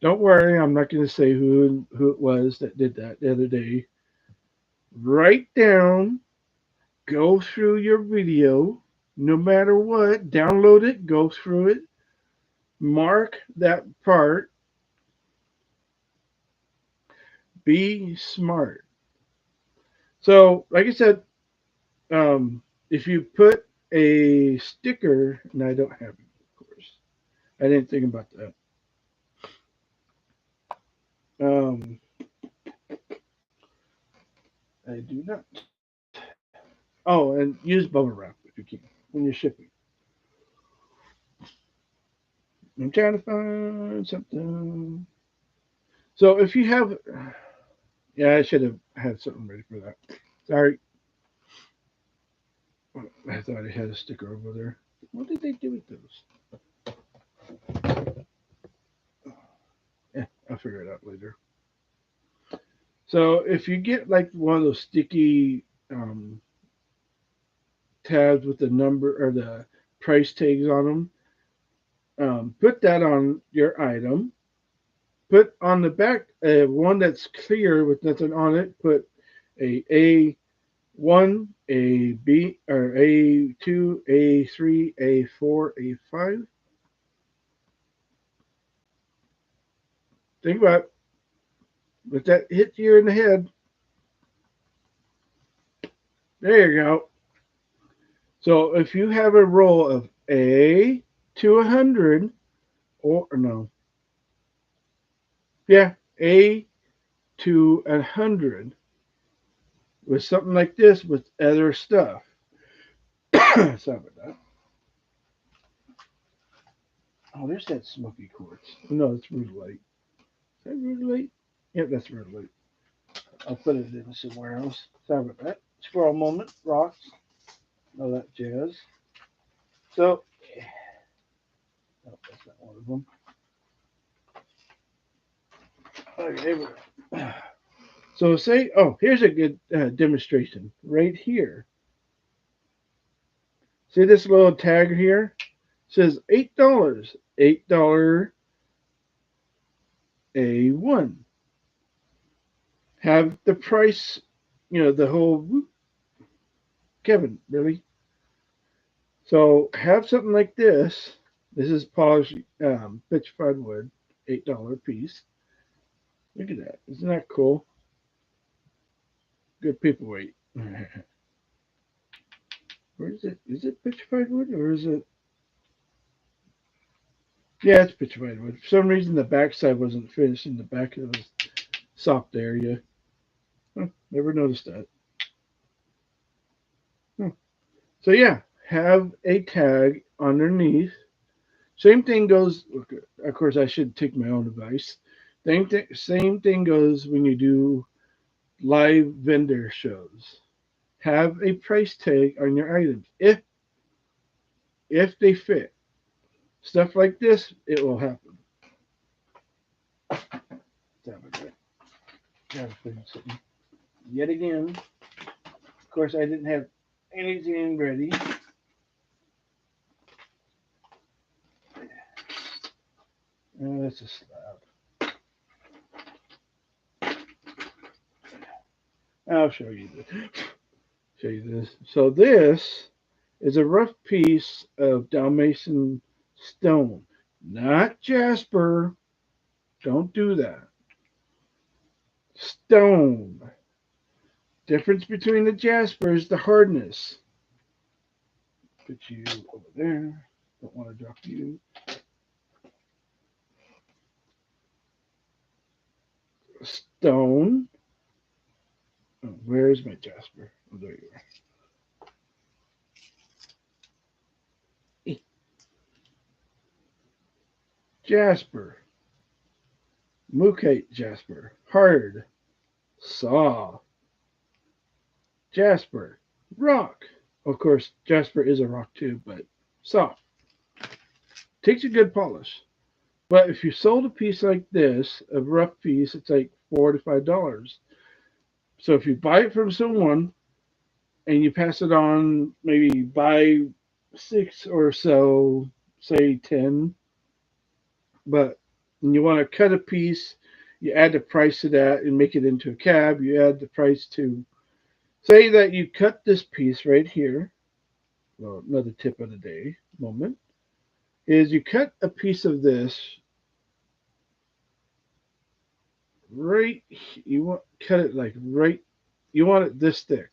Don't worry, I'm not going to say who it was that did that the other day. Write down, go through your video, no matter what, download it, go through it, mark that part, be smart. So, like I said, if you put a sticker, and I don't have it, of course, I didn't think about that. Um, I do not. Oh, and use bubble wrap if you can when you're shipping. I'm trying to find something. So if you have, yeah, I should have had something ready for that. Sorry, I thought I had a sticker over there. What did they do with those? Yeah, I'll figure it out later. So if you get like one of those sticky tabs with the number or the price tags on them, put that on your item. Put on the back one that's clear with nothing on it. Put A1, A B or A2, A3, A4, A5. Think about it. Let that hit you in the head. There you go. So if you have a roll of A to 100, or no, yeah, A to 100 with something like this with other stuff. Sorry about that. Oh, there's that smoky quartz. No, it's rudolite. Is that rudolite? Yep, that's rudolite. I'll put it in somewhere else. Sorry about that. Squirrel moment, rocks, all that jazz. So, oh, that's not one of them. Okay, so say, oh, here's a good demonstration right here. See this little tag here? It says $8. $8 A1. Have the price, the whole, Kevin, really? So have something like this. This is polished petrified wood, $8 piece. Look at that. Isn't that cool? Good paperweight. Where is it? Is it petrified wood or is it? Yeah, it's petrified wood. For some reason, the backside wasn't finished in the back of the soft area. Huh, never noticed that. Huh. So yeah, have a tag underneath. Same thing goes. Of course, I should take my own advice. Same thing goes when you do live vendor shows. Have a price tag on your items if they fit. Stuff like this, it will happen. Gotta finish something. Yet again, of course, I didn't have anything ready. That's a slab. I'll show you this. Show you this. So this is a rough piece of Dalmatian stone, not jasper. Don't do that. Stone. Difference between the jasper is the hardness. Put you over there. Don't want to drop you. Stone. Oh, where's my jasper? Oh, there you are. Jasper. Mookite jasper. Hard. Saw. Jasper. Rock. Of course, jasper is a rock too, but soft. Takes a good polish. But if you sold a piece like this, a rough piece, it's like $4 to $5. So if you buy it from someone and you pass it on, maybe buy 6 or so, say 10, but when you want to cut a piece, you add the price to that and make it into a cab. You add the price to, say that you cut this piece right here. Well, another tip of the day moment is you cut a piece of this right. You want cut it like right. You want it this thick.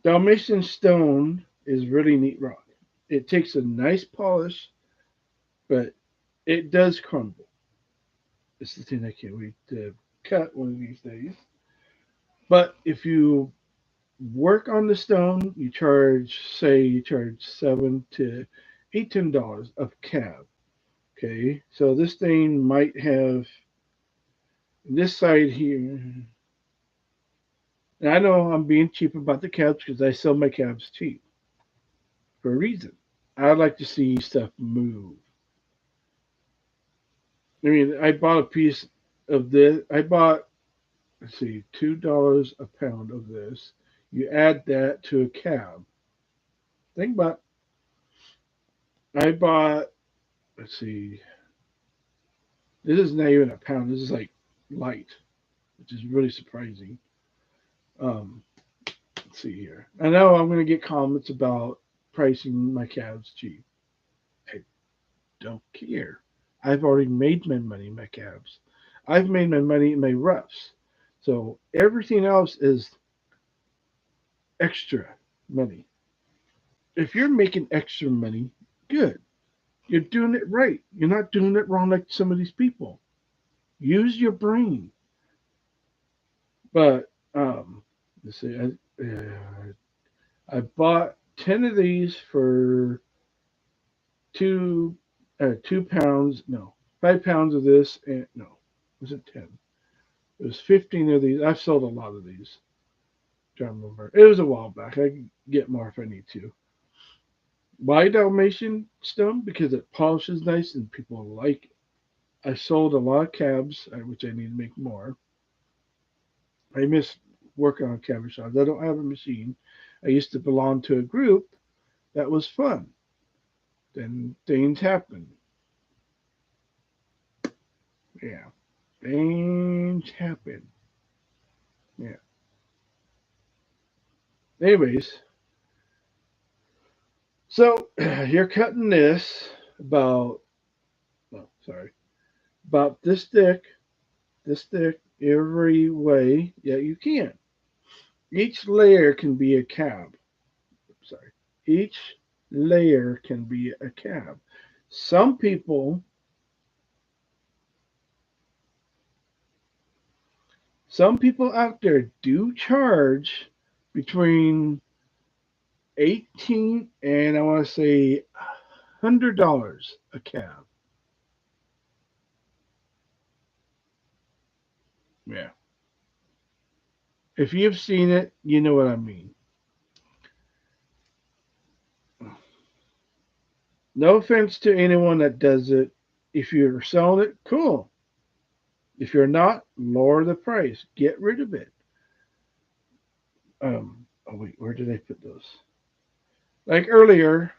Dalmatian stone is really neat rock. It takes a nice polish, but it does crumble. It's the thing I can't wait to cut one of these days. But if you work on the stone, you charge, say, you charge $7 to $18 of cab. Okay, so this thing might have this side here. And I know I'm being cheap about the cabs because I sell my cabs cheap for a reason. I like to see stuff move. I mean, I bought a piece of this. I bought, let's see, $2 a pound of this. You add that to a cab. Think about, I bought, let's see, this is not even a pound. This is like light, which is really surprising. Um, let's see here. I know I'm going to get comments about pricing my cabs cheap. I don't care. I've already made my money in my cabs. I've made my money in my roughs. So everything else is extra money. If you're making extra money, good. You're doing it right. You're not doing it wrong like some of these people. Use your brain. But let's see. I bought 10 of these for 2 pounds. No, 5 pounds of this, and no, was it 10? It was 15 of these. I've sold a lot of these. Trying to remember. It was a while back. I can get more if I need to. Why Dalmatian stone? Because it polishes nice and people like it. I sold a lot of cabs, which I need to make more. I miss working on cab shops. I don't have a machine. I used to belong to a group that was fun. Then things happen. Yeah. Things happen. Yeah. Anyways, so you're cutting this about, oh, sorry, about this thick every way that you can. Each layer can be a cab. Sorry. Each layer can be a cab. Some people out there do charge between 18 and I want to say $100 a cab. Yeah. If you've seen it, you know what I mean. No offense to anyone that does it. If you're selling it, cool. If you're not, lower the price. Get rid of it. Oh wait, where did I put those? Like earlier,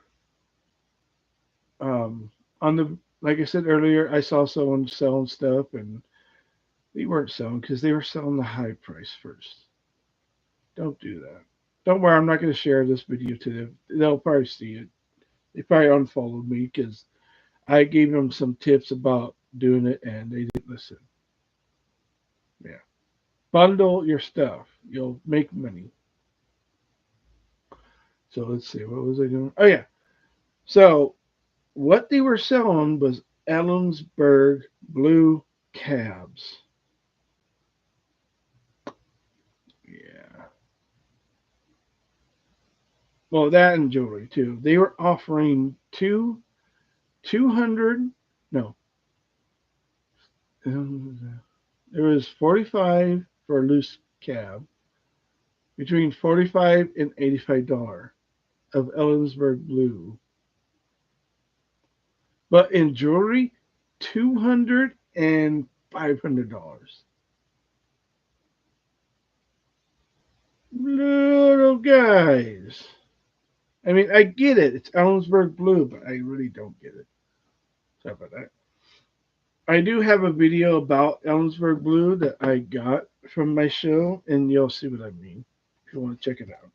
on the like I said earlier, I saw someone selling stuff, and They weren't selling because they were selling the high price first. Don't do that. Don't worry, I'm not going to share this video to them. They'll probably see it. They probably unfollowed me because I gave them some tips about doing it and they didn't listen. Yeah. Bundle your stuff. You'll make money. So let's see. What was I doing? Oh, yeah. So what they were selling was Ellensburg blue cabs. Yeah. Well, that and jewelry too. They were offering 200. No, it was 45 for a loose cab, between 45 and $85 of Ellensburg blue. But in jewelry, $200 and $500. Little guys. I mean, I get it. It's Ellensburg blue, but I really don't get it. Sorry about that. I do have a video about Ellensburg blue that I got from my show, and you'll see what I mean if you want to check it out.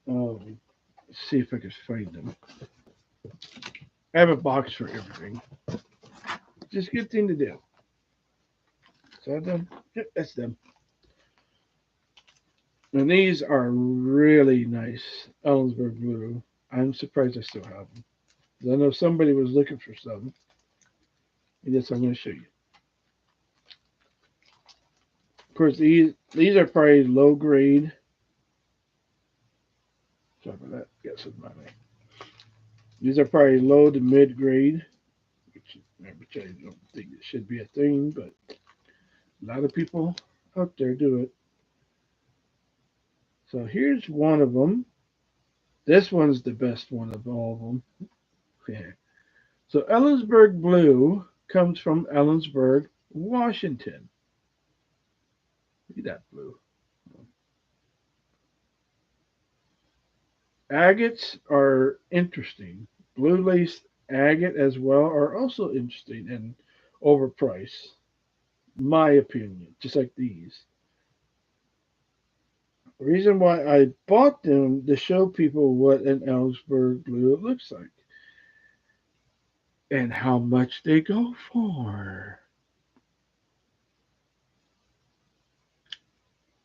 Let's see if I can find them. I have a box for everything. Just a good thing to do. Is that them? Yep, that's them. And these are really nice Ellensburg blue. I'm surprised I still have them. I know somebody was looking for some. And yes, I'm going to show you. Of course, these are probably low grade. Sorry about that. Got some money. These are probably low to mid grade, which I don't think it should be a thing, but a lot of people out there do it. So here's one of them. This one's the best one of all of them. Yeah. So Ellensburg blue comes from Ellensburg, Washington. Look at that blue. Agates are interesting. Blue lace agate as well are also interesting and overpriced, my opinion, just like these. The reason why I bought them to show people what an Ellensburg blue looks like and how much they go for.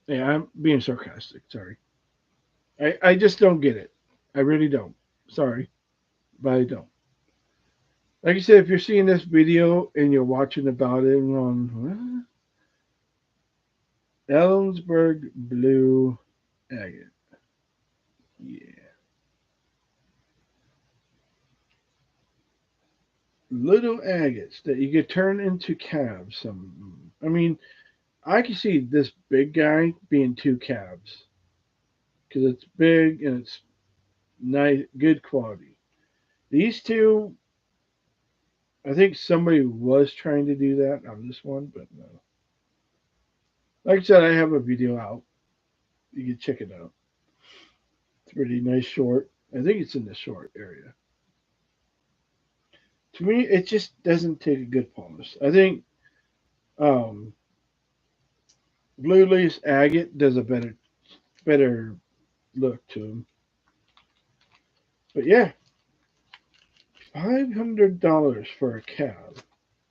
Yeah, I'm being sarcastic. Sorry. I just don't get it. I really don't. Sorry, but I don't. Like I said, if you're seeing this video and you're watching about it and on Ellensburg blue agate. Yeah. Little agates that you could turn into calves. I mean, I can see this big guy being two calves because it's big and it's nice, good quality. These two, I think somebody was trying to do that on this one, but no. Like I said, I have a video out. You can check it out. It's a pretty nice short. I think it's in the short area. To me, it just doesn't take a good polish. I think um, blue lace agate does a better look to them. But yeah, $500 for a cab.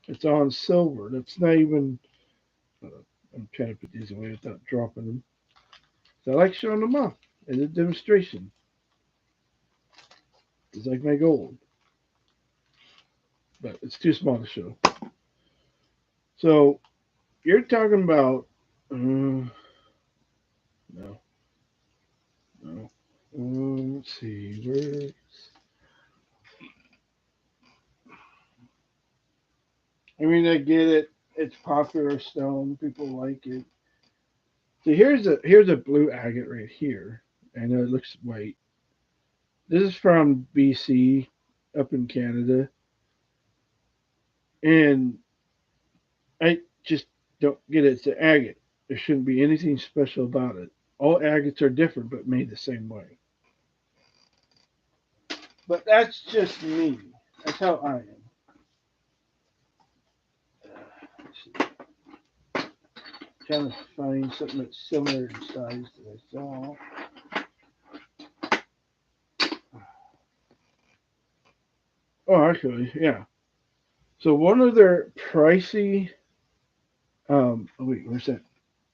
It's on silver. That's not even. I'm trying to put these away without dropping them. So I like showing them off as a demonstration. It's like my gold, but it's too small to show. So you're talking about no, no. Let's see where. I mean, I get it. It's popular stone. People like it. So here's a blue agate right here. I know it looks white. This is from BC, up in Canada, and I just don't get it. It's an agate. There shouldn't be anything special about it. All agates are different, but made the same way. But that's just me. That's how I am. Trying to find something that's similar in size that I saw. Oh, actually, yeah. So one of their pricey. Oh wait, where's that?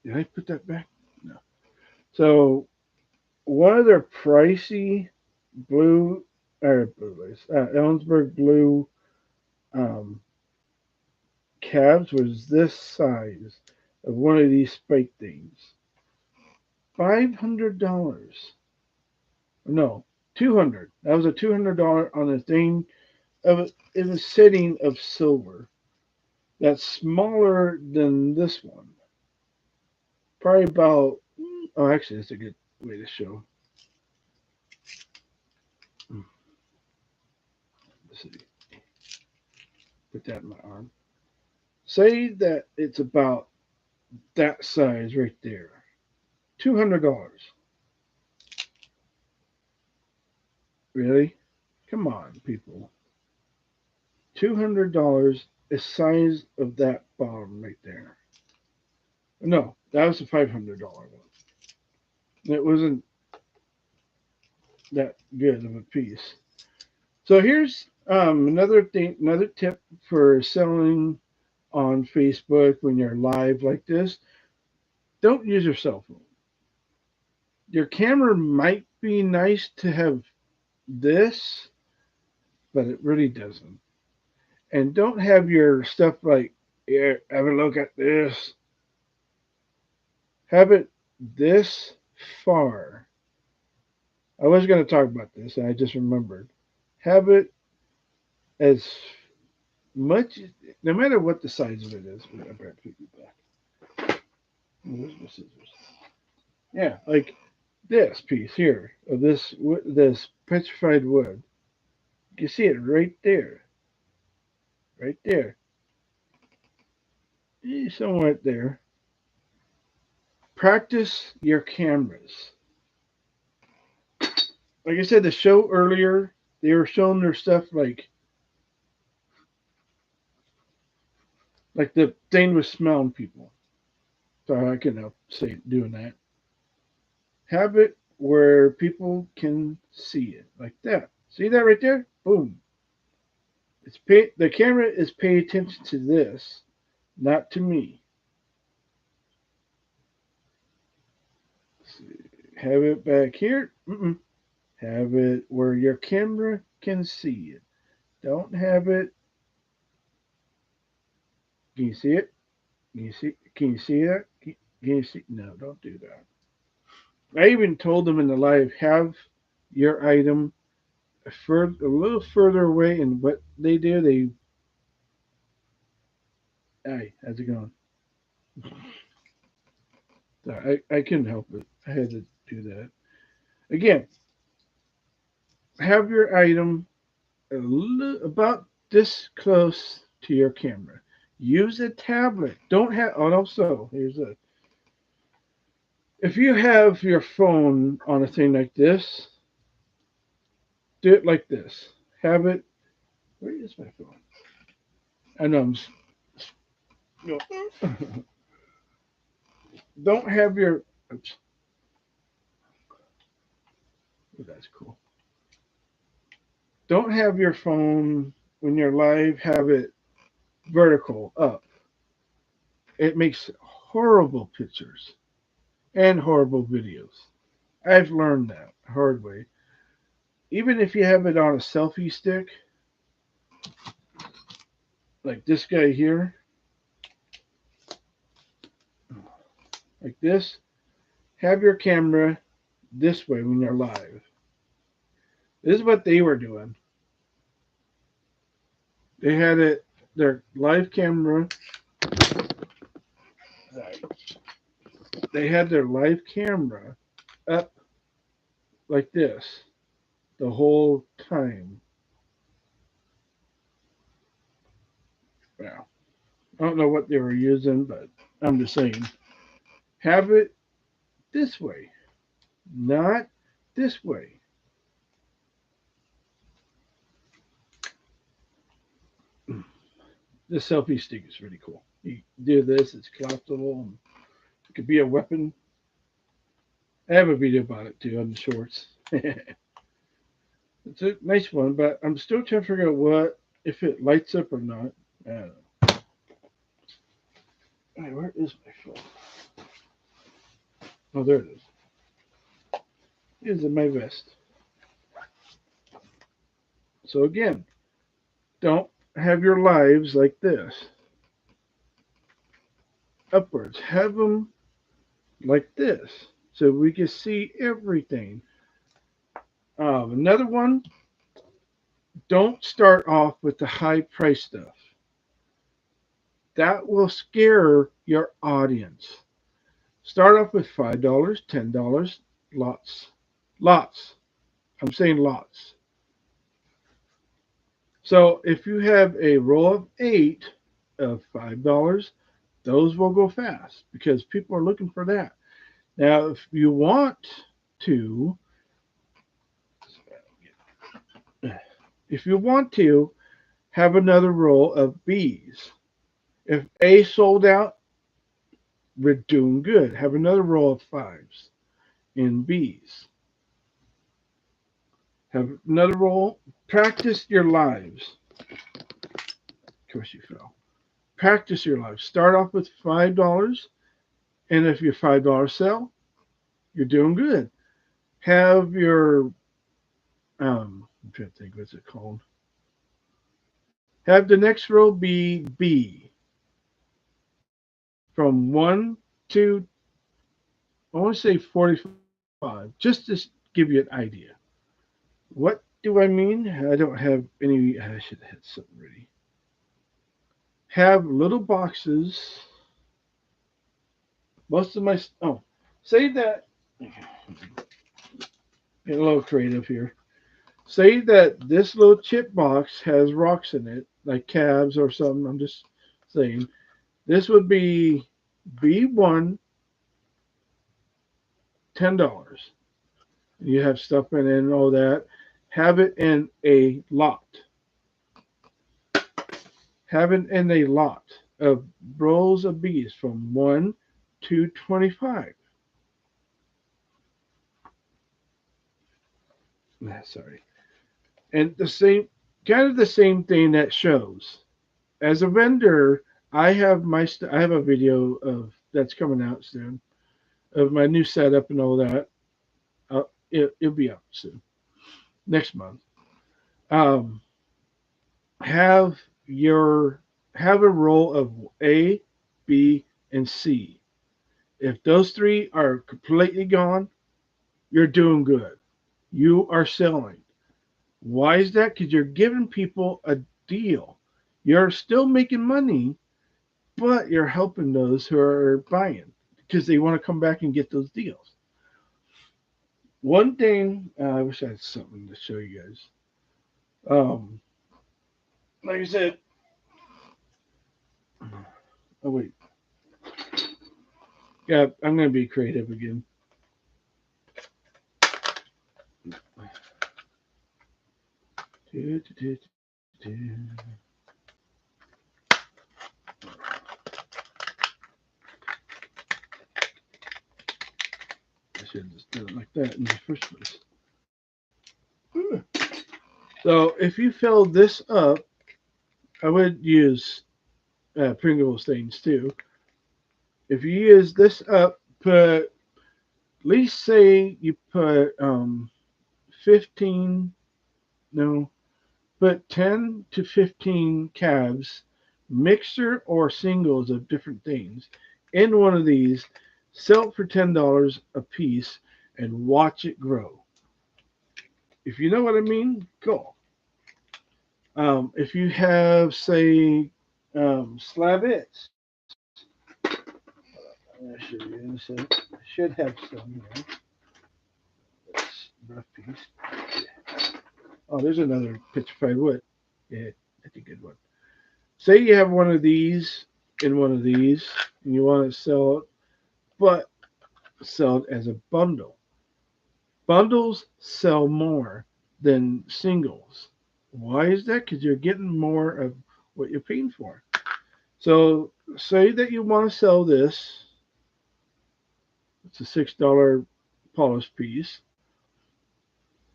Did I put that back? No. So one of their pricey blue Ellensburg blue um, calves was this size of one of these spike things. $500. No, 200. That was a $200 on a thing of it was setting of silver. That's smaller than this one. Probably about. Oh, actually, that's a good way to show. Let's see. Put that in my arm. Say that it's about that size right there. $200. Really? Come on, people. $200 the size of that bottom right there. No, that was a $500 one. It wasn't that good of a piece. So here's another thing, another tip for selling on Facebook when you're live like this. Don't use your cell phone. Your camera might be nice to have this, but it really doesn't. And don't have your stuff like, here, have a look at this. Have it this far. I was going to talk about this, and I just remembered. Have it as much, no matter what the size of it is. I better put you back. Where's my scissors? Yeah, like this piece here of this petrified wood. You can see it right there. Right there. Somewhat there. Practice your cameras. Like I said, the show earlier, they were showing their stuff like the thing was smelling people. So I can help say doing that. Have it where people can see it like that. See that right there? Boom. The camera is paying attention to this, not to me. Have it back here. Have it where your camera can see it. Don't have it. Can you see it? Can you see? Can you see that? Can you see? No, don't do that. I even told them in the live, have your item a little further away, and what they do, hey, how's it going? I couldn't help it. I had to do that. Again, have your item about this close to your camera. Use a tablet. Don't have. Oh, no, so here's a. If you have your phone on a thing like this, do it like this. Have it. Where is my phone? I know I'm. No. Don't have your. Oops. Oh, that's cool. Don't have your phone when you're live. Have it vertical up. It makes horrible pictures and horrible videos. I've learned that hard way. Even if you have it on a selfie stick, like this guy here, like this, have your camera this way when you're live. This is what they were doing. They had their live camera. They had their live camera up like this the whole time. Well, I don't know what they were using, but I'm just saying. Have it this way, not this way. This selfie stick is really cool. You do this, it's collapsible. It could be a weapon. I have a video about it too on the shorts. It's a nice one, but I'm still trying to figure out what if it lights up or not. I don't know. All right, where is my phone? Oh, there it is. It's in my vest. So again, don't have your lives like this. Upwards. Have them like this so we can see everything. Another one, don't start off with the high price stuff. That will scare your audience. Start off with $5, $10, lots. Lots. I'm saying lots. So if you have a roll of 8 of $5, those will go fast because people are looking for that. Now, if you want to have another roll of B's. If A sold out, we're doing good. Have another roll of 5s in B's. Have another roll. Practice your lives. Of course you fell. Practice your lives. Start off with $5, and if your $5 sell, you're doing good. Have your I'm trying to think, what's it called? Have the next row be B. From 1 to, I want to say 45, just to give you an idea. What do I mean? I don't have any, I should have had something ready. Have little boxes. Most of my, say that, get a little creative here. Say that this little chip box has rocks in it, like cabs or something. I'm just saying. This would be B1, $10. You have stuff in it and all that. Have it in a lot. Have it in a lot of rolls of B's from 1 to 25. Sorry. And the same, kind of the same thing that shows. As a vendor, I have a video of that's coming out soon of my new setup and all that. It'll be up soon, next month. Have a roll of A, B, and C. If those 3 are completely gone, you're doing good. You are selling. Why is that? Because you're giving people a deal. You're still making money, but you're helping those who are buying because they want to come back and get those deals. One thing, I wish I had something to show you guys. Like I said, oh wait, yeah, I'm going to be creative again. I should have just done it like that in the first place. So if you fill this up, I would use Pringles things too. If you use this up, put at least say you put 15, no, put 10 to 15 calves, mixer or singles of different things, in one of these. Sell it for $10 a piece and watch it grow. If you know what I mean, go. If you have, say, slavets, I should have some here. That's rough piece. Oh, there's another petrified wood. Yeah, that's a good one. Say you have one of these and one of these, and you want to sell it, but sell it as a bundle. Bundles sell more than singles. Why is that? Because you're getting more of what you're paying for. So say that you want to sell this It's a $6 polished piece.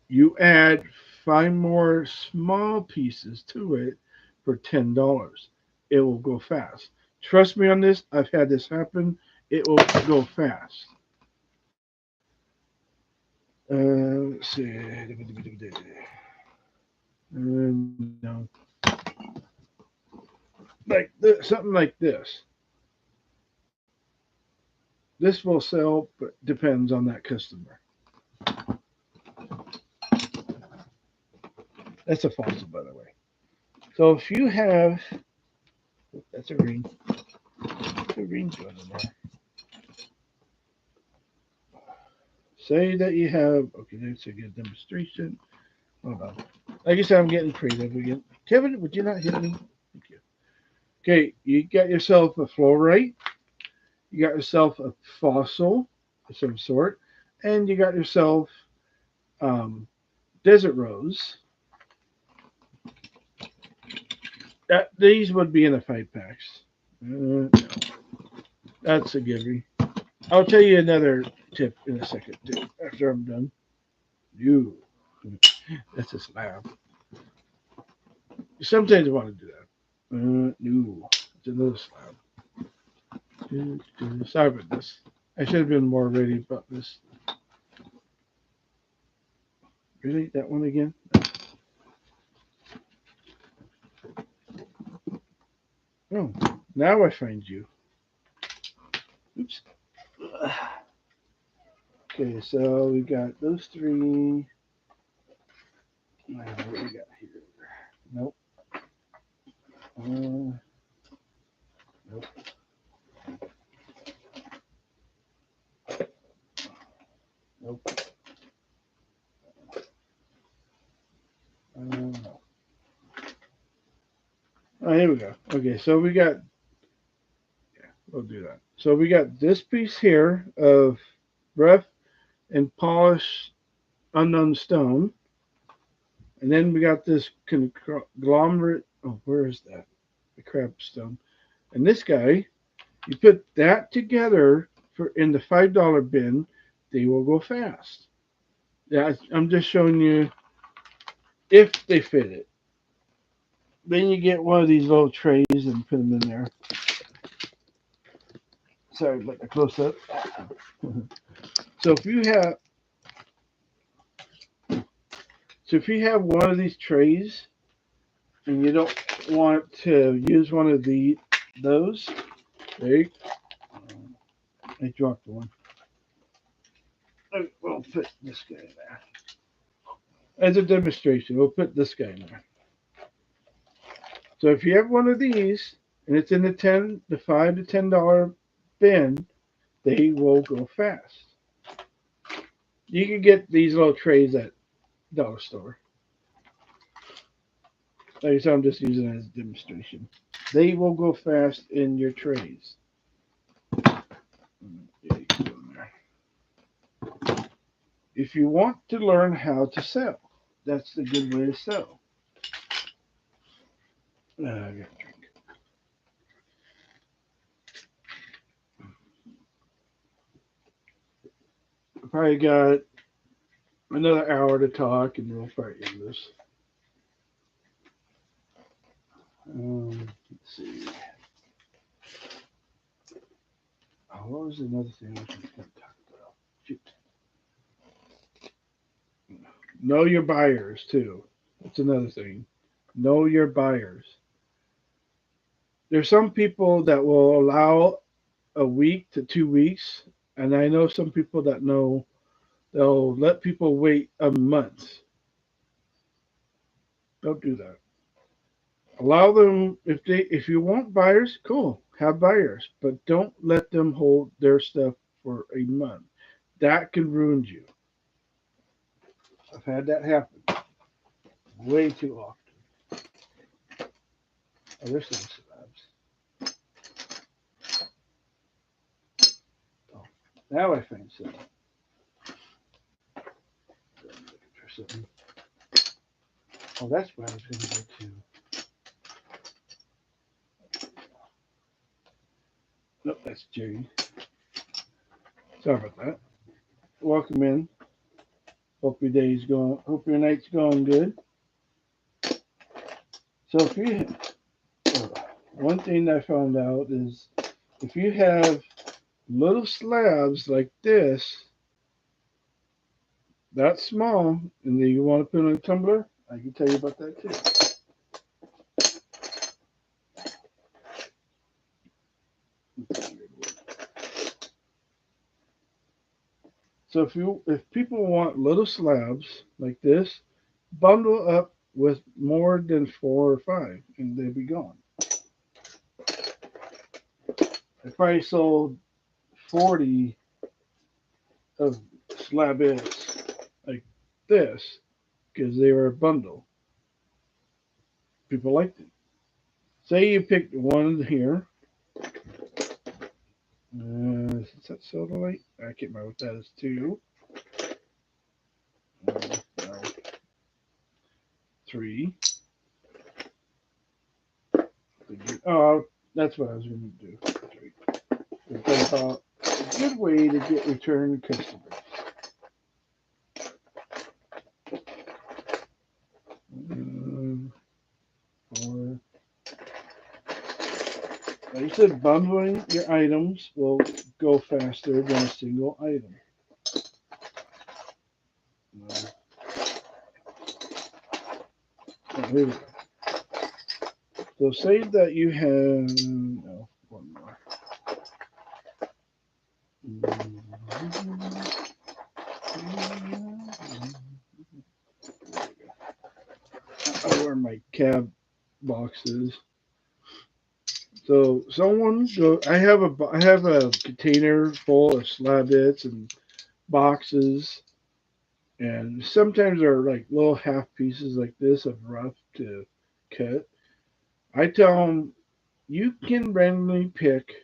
You add 5 more small pieces to it for $10. It will go fast. Trust me on this. I've had this happen. It will go fast. Let's see. No. Like this, something like this. This will sell, but depends on that customer. That's a fossil, by the way. So if you have, that's a ring. What's a ring doing in there? Say that you have, okay, that's a good demonstration. Hold on. Like I said, I'm getting creative again. Kevin, would you not hit me? Thank you. Okay, you got yourself a fluorite. You got yourself a fossil of some sort. And you got yourself desert rose. These would be in the 5-packs. No. That's a giveaway. I'll tell you another tip in a second, too, after I'm done. You. That's a slab. Sometimes I want to do that. No. It's another slab. Sorry about this. I should have been more ready about this. Really? That one again? Oh, now I find you. Oops. Okay, so we got those 3. What do we got here? Nope. Nope. Nope. No. Oh, here we go. Okay, so we got, yeah, we'll do that. So we got this piece here of rough and polished unknown stone. And then we got this conglomerate. Oh, where is that? The crab stone. And this guy, you put that together for in the $5 bin, they will go fast. Yeah, I'm just showing you if they fit it. Then you get one of these little trays and put them in there. Sorry about the close up. So if you have one of these trays and you don't want to use one of those, there. I dropped one. We'll put this guy in there. As a demonstration, we'll put this guy in there. So if you have one of these and it's in the $5 to $10 bin, they will go fast. You can get these little trays at dollar store. Like I said, I'm just using it as a demonstration. They will go fast in your trays. If you want to learn how to sell, that's the good way to sell. I got a drink. I probably got another hour to talk, and we'll probably end this. Let's see. Oh, what was another thing I was going to talk about? Shoot. Know your buyers, too. That's another thing. Know your buyers. There's some people that will allow a week to 2 weeks, and I know some people that know they'll let people wait a month. Don't do that. Allow them, if you want buyers, cool, have buyers, but don't let them hold their stuff for a month. That can ruin you. I've had that happen way too often. Oh, there's some slabs. Oh, now I find some. Oh, that's where I was going to go to. Nope, that's jade. Sorry about that. Welcome in. Hope your night's going good. So if you, one thing I found out is if you have little slabs like this, that small, and then you want to put in a tumbler, I can tell you about that too. So if people want little slabs like this, bundle up with more than 4 or 5, and they'll be gone. I probably sold 40 of slabettes like this because they were a bundle. People liked it. Say you picked one here. Is that soda light? I can't remember what that is too. No. 3. Oh, that's what I was going to do. 3. Because I thought it's a good way to get return customers. 4. Like I said, bundling your items will go faster than a single item. Oh, here we go. So say that you have one more. Where my cab box is. So I have a container full of slabettes and boxes, and sometimes they're like little half pieces like this of rough to cut. I tell them you can randomly pick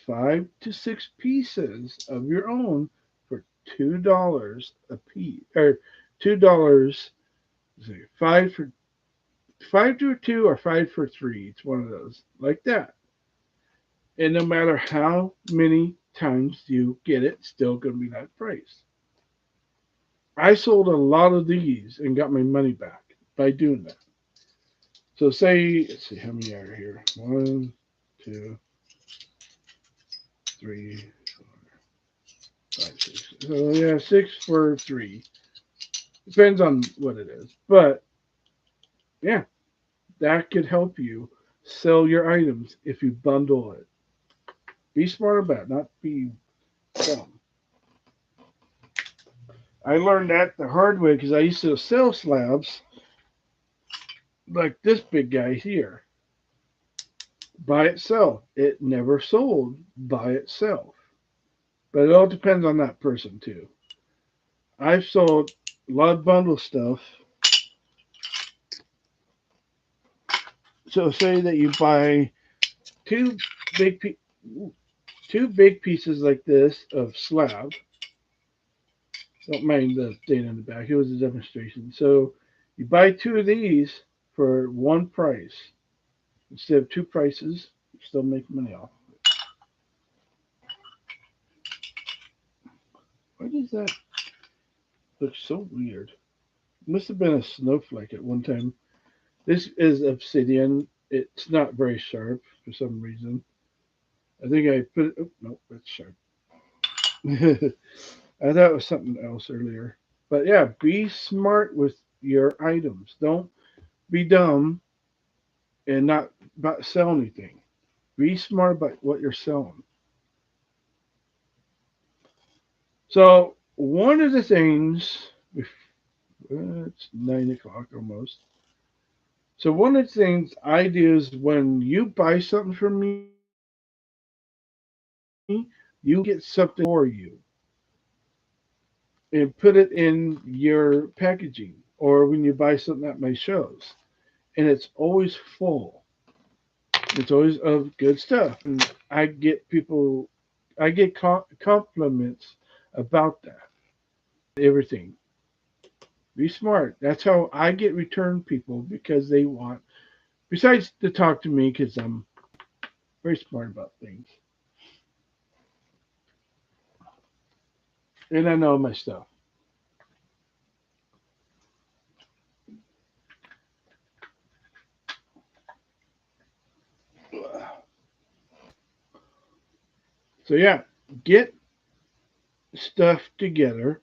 5 to 6 pieces of your own for $2 a piece, or $2. 5 to 2 or 5 for 3. It's one of those like that. And no matter how many times you get it, it's still going to be that price. I sold a lot of these and got my money back by doing that. So let's see how many are here. 1, 2, 3, 4, 5, 6. So yeah, 6 for 3. Depends on what it is. But yeah, that could help you sell your items if you bundle it. Be smart about it, not be dumb. I learned that the hard way because I used to sell slabs like this big guy here by itself. It never sold by itself. But it all depends on that person too. I've sold a lot of bundle stuff. So say that you buy two big pieces like this of slab. Don't mind the data in the back. It was a demonstration. So you buy 2 of these for 1 price. Instead of 2 prices, you still make money off. Why does that look so weird? It must have been a snowflake at one time. This is obsidian. It's not very sharp for some reason. I think I put it. Oh, no, that's sharp. I thought it was something else earlier. But yeah, be smart with your items. Don't be dumb and not sell anything. Be smart about what you're selling. So one of the things, it's 9 o'clock almost. So one of the things I do is when you buy something from me, you get something for you and put it in your packaging or when you buy something at my shows. And it's always full. It's always of good stuff. And I get compliments about that. Everything. Be smart. That's how I get return people because they want, besides to talk to me because I'm very smart about things. And I know my stuff. So yeah, get stuff together,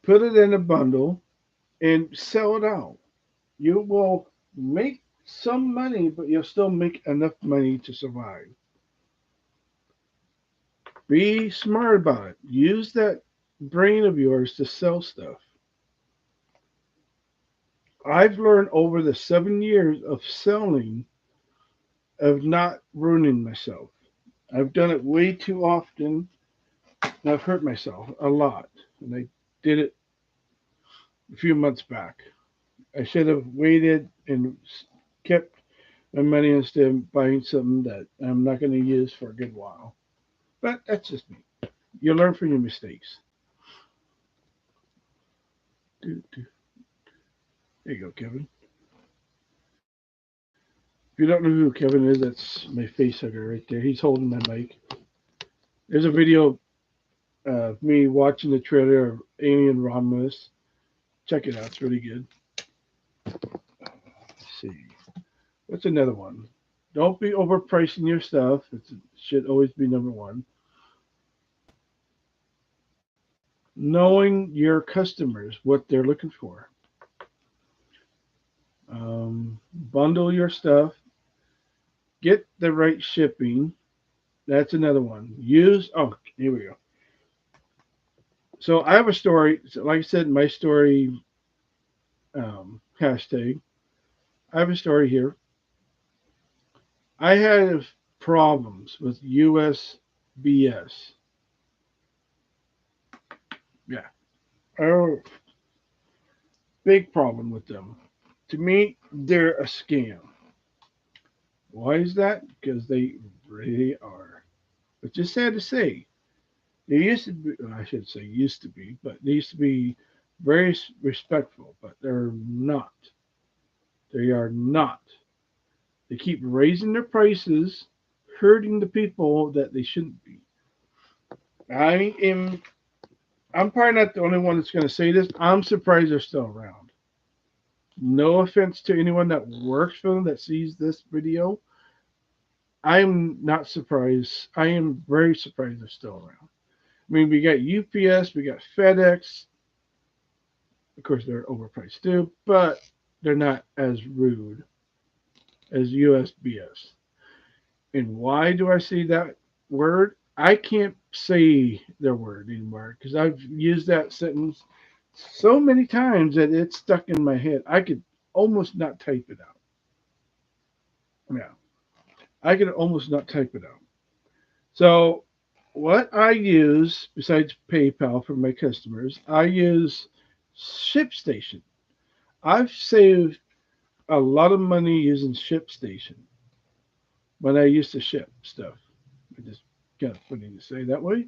put it in a bundle, and sell it out. You will make some money, but you'll still make enough money to survive. Be smart about it. Use that brain of yours to sell stuff. I've learned over the 7 years of selling of not ruining myself. I've done it way too often, and I've hurt myself a lot. And I did it a few months back. I should have waited and kept my money instead of buying something that I'm not going to use for a good while. But that's just me. You learn from your mistakes. There you go, Kevin. If you don't know who Kevin is, that's my face hugger right there. He's holding my mic. There's a video of me watching the trailer of Alien Romulus. Check it out. It's really good. Let's see. What's another one? Don't be overpricing your stuff. It should always be number one. Knowing your customers, what they're looking for. Bundle your stuff. Get the right shipping. That's another one. Here we go. So I have a story. So like I said, my story hashtag. I have a story here. I have problems with USBS. Yeah. Oh, big problem with them. To me, they're a scam. Why is that? Because they really are. It's just sad to say. They used to be, I should say used to be, but they used to be very respectful, but they're not. They are not. They keep raising their prices, hurting the people that they shouldn't be. I am. I'm probably not the only one that's going to say this. I'm surprised they're still around. No offense to anyone that works for them that sees this video. I'm not surprised. I am very surprised they're still around. I mean, we got UPS, we got FedEx. Of course, they're overpriced too, but they're not as rude as USBS. And why do I say that word? I can't say their word anymore because I've used that sentence so many times that it's stuck in my head. I could almost not type it out. Yeah, I could almost not type it out. So, what I use besides PayPal for my customers, I use ShipStation. I've saved a lot of money using ShipStation when I used to ship stuff. I just kind of funny to say that way.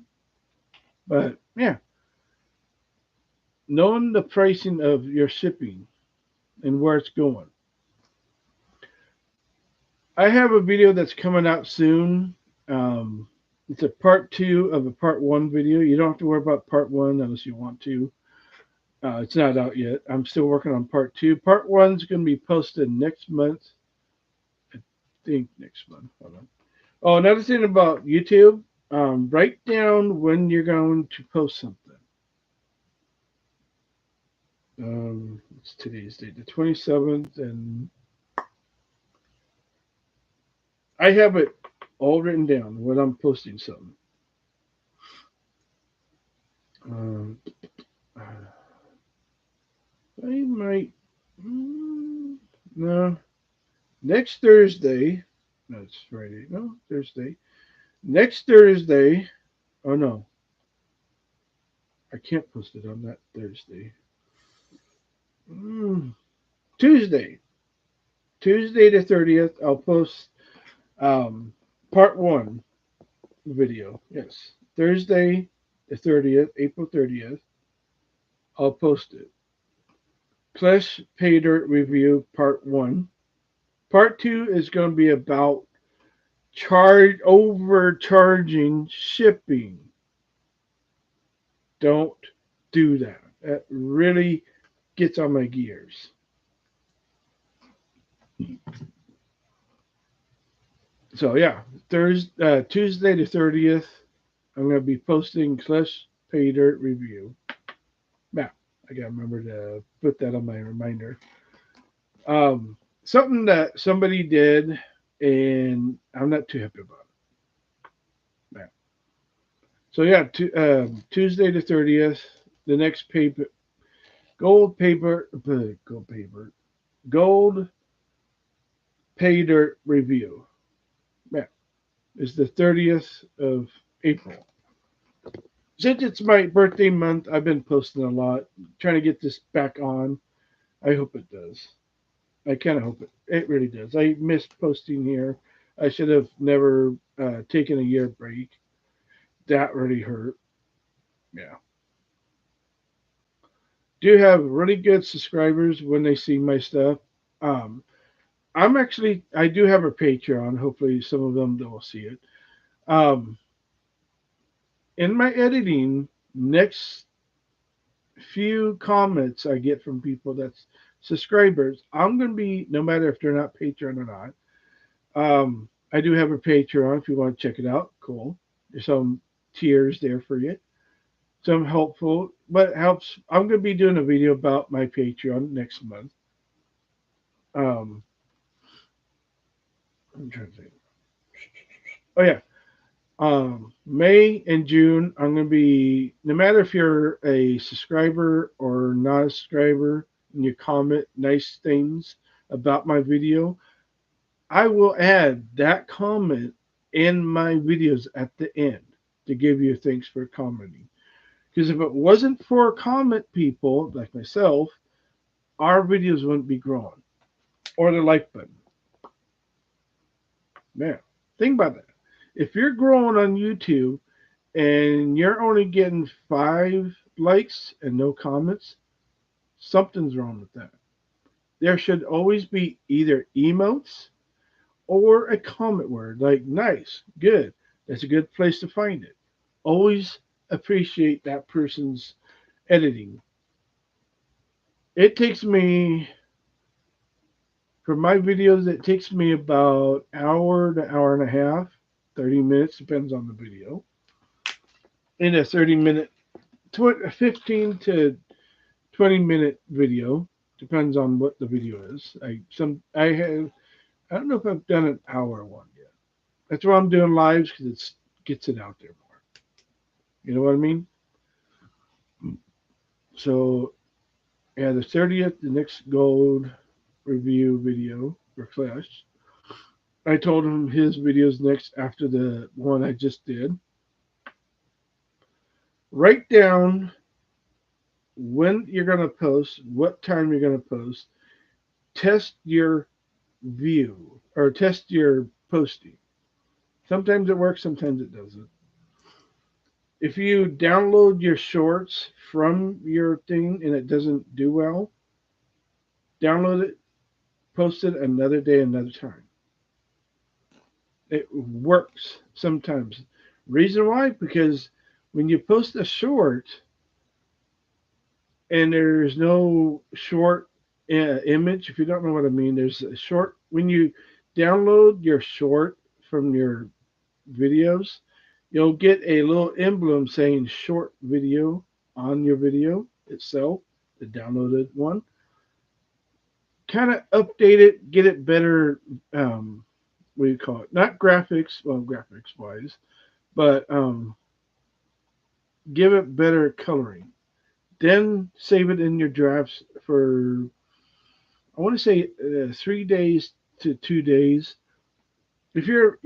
But yeah, knowing the pricing of your shipping and where it's going. I have a video that's coming out soon. It's a part 2 of a part 1 video. You don't have to worry about part 1 unless you want to. It's not out yet. I'm still working on part 2. Part 1 is going to be posted next month. I think next month. Hold on. Oh, another thing about YouTube. Write down when you're going to post something. It's today's date, the 27th, and I have it all written down when I'm posting something. I might, no, next Thursday, no, it's Friday, no, Thursday. Next Thursday, oh no, I can't post it on that Thursday. Tuesday the 30th, I'll post part 1 video. Yes, Thursday the 30th, April 30th, I'll post it. Plus Pay Dirt Review Part 1. Part 2 is going to be about overcharging shipping. Don't do that. That really gets on my gears. So yeah, Tuesday the 30th, I'm going to be posting /pay dirt review. Now, I got to remember to put that on my reminder. Something that somebody did, and I'm not too happy about it. Now, so yeah, Tuesday the 30th, the next gold pay dirt review. Yeah, is the 30th of April. Since it's my birthday month, I've been posting a lot, trying to get this back on. I hope it does. I kind of hope it really does. I missed posting here. I should have never taken a year break. That really hurt. Yeah. Do have really good subscribers when they see my stuff. Um, I do have a Patreon. Hopefully, some of them will see it. Um, in my editing, next few comments I get from people that's subscribers, I'm going to be, no matter if they're not Patreon or not. I do have a Patreon if you want to check it out. Cool. There's some tiers there for you. Some helpful, but it helps. I'm going to be doing a video about my Patreon next month. I'm trying to think. Oh yeah. May and June, I'm going to be, no matter if you're a subscriber or not a subscriber, and you comment nice things about my video, I will add that comment in my videos at the end to give you thanks for commenting. Because if it wasn't for comment people like myself, our videos wouldn't be growing. Or the like button. Man, think about that. If you're growing on YouTube and you're only getting 5 likes and no comments, something's wrong with that. There should always be either emotes or a comment word like nice, good. That's a good place to find it. Always appreciate that person's editing. It takes me, for my videos, it takes me about hour to hour and a half, 30 minutes, depends on the video. In a 30-minute, 15 to 20-minute video, depends on what the video is. I don't know if I've done an hour one yet. That's why I'm doing lives, because it gets it out there more. You know what I mean? So yeah, the 30th, the next gold review video for Clash. I told him his video's next after the one I just did. Write down when you're going to post, what time you're going to post. Test your view or test your posting. Sometimes it works, sometimes it doesn't. If you download your shorts from your thing and it doesn't do well, download it, post it another day, another time. It works sometimes. Reason why? Because when you post a short and there's no short image, if you don't know what I mean, there's a short, when you download your short from your videos, you'll get a little emblem saying short video on your video itself, the downloaded one. Kind of update it, get it better, what do you call it? Not graphics, well, graphics wise, but give it better coloring. Then save it in your drafts for, I want to say 3 days to 2 days. If you're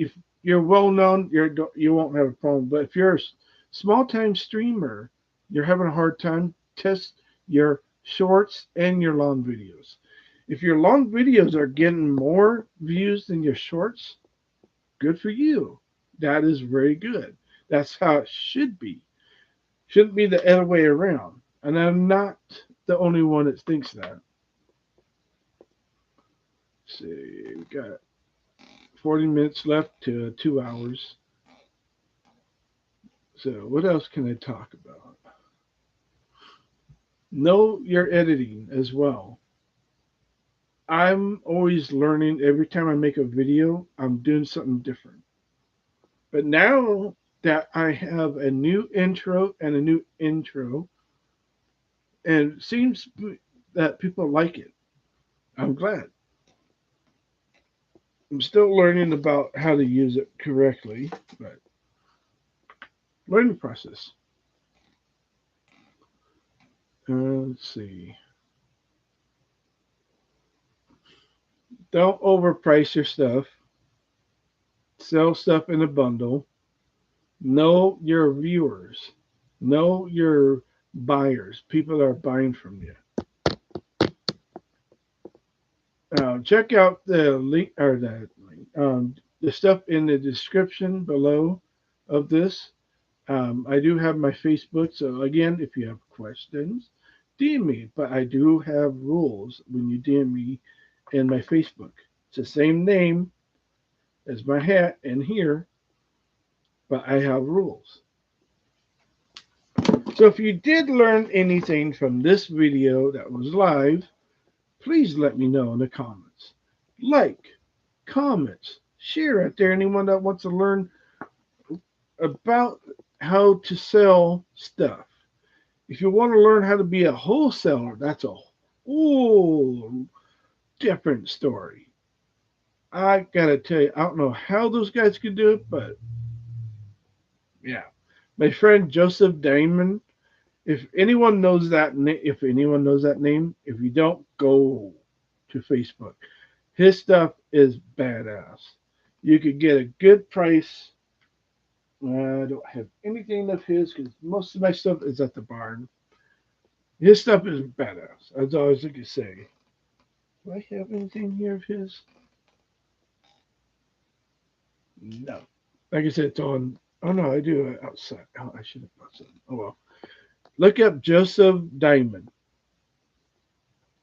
well known, you won't have a problem. But if you're a small time streamer, you're having a hard time, test your shorts and your long videos. If your long videos are getting more views than your shorts, good for you. That is very good. That's how it should be. Shouldn't be the other way around. And I'm not the only one that thinks that. Let's see, we got 40 minutes left to 2 hours. So what else can I talk about? Know your editing as well. I'm always learning. Every time I make a video, I'm doing something different. But now that I have a new intro and a new intro, and it seems that people like it, I'm glad. I'm still learning about how to use it correctly, but learning process. Let's see. Don't overprice your stuff. Sell stuff in a bundle. Know your viewers. Know your buyers. People that are buying from you. Check out the link or the stuff in the description below of this. I do have my Facebook, so again, if you have questions, DM me. But I do have rules when you DM me in my Facebook. It's the same name as my hat in here, but I have rules. So if you did learn anything from this video that was live, please let me know in the comments. Like, comments, share out there. Anyone that wants to learn about how to sell stuff. If you want to learn how to be a wholesaler, that's a whole different story. I gotta tell you, I don't know how those guys could do it, but yeah. My friend Joseph Diamond, if anyone knows that name, if you don't, go to Facebook. His stuff is badass. You could get a good price. I don't have anything of his because most of my stuff is at the barn. His stuff is badass. That's all I was going to say. Do I have anything here of his? No. Like I said, it's on. Oh, no, I do outside. Oh, I should have put something. Oh, well. Look up Joseph Diamond.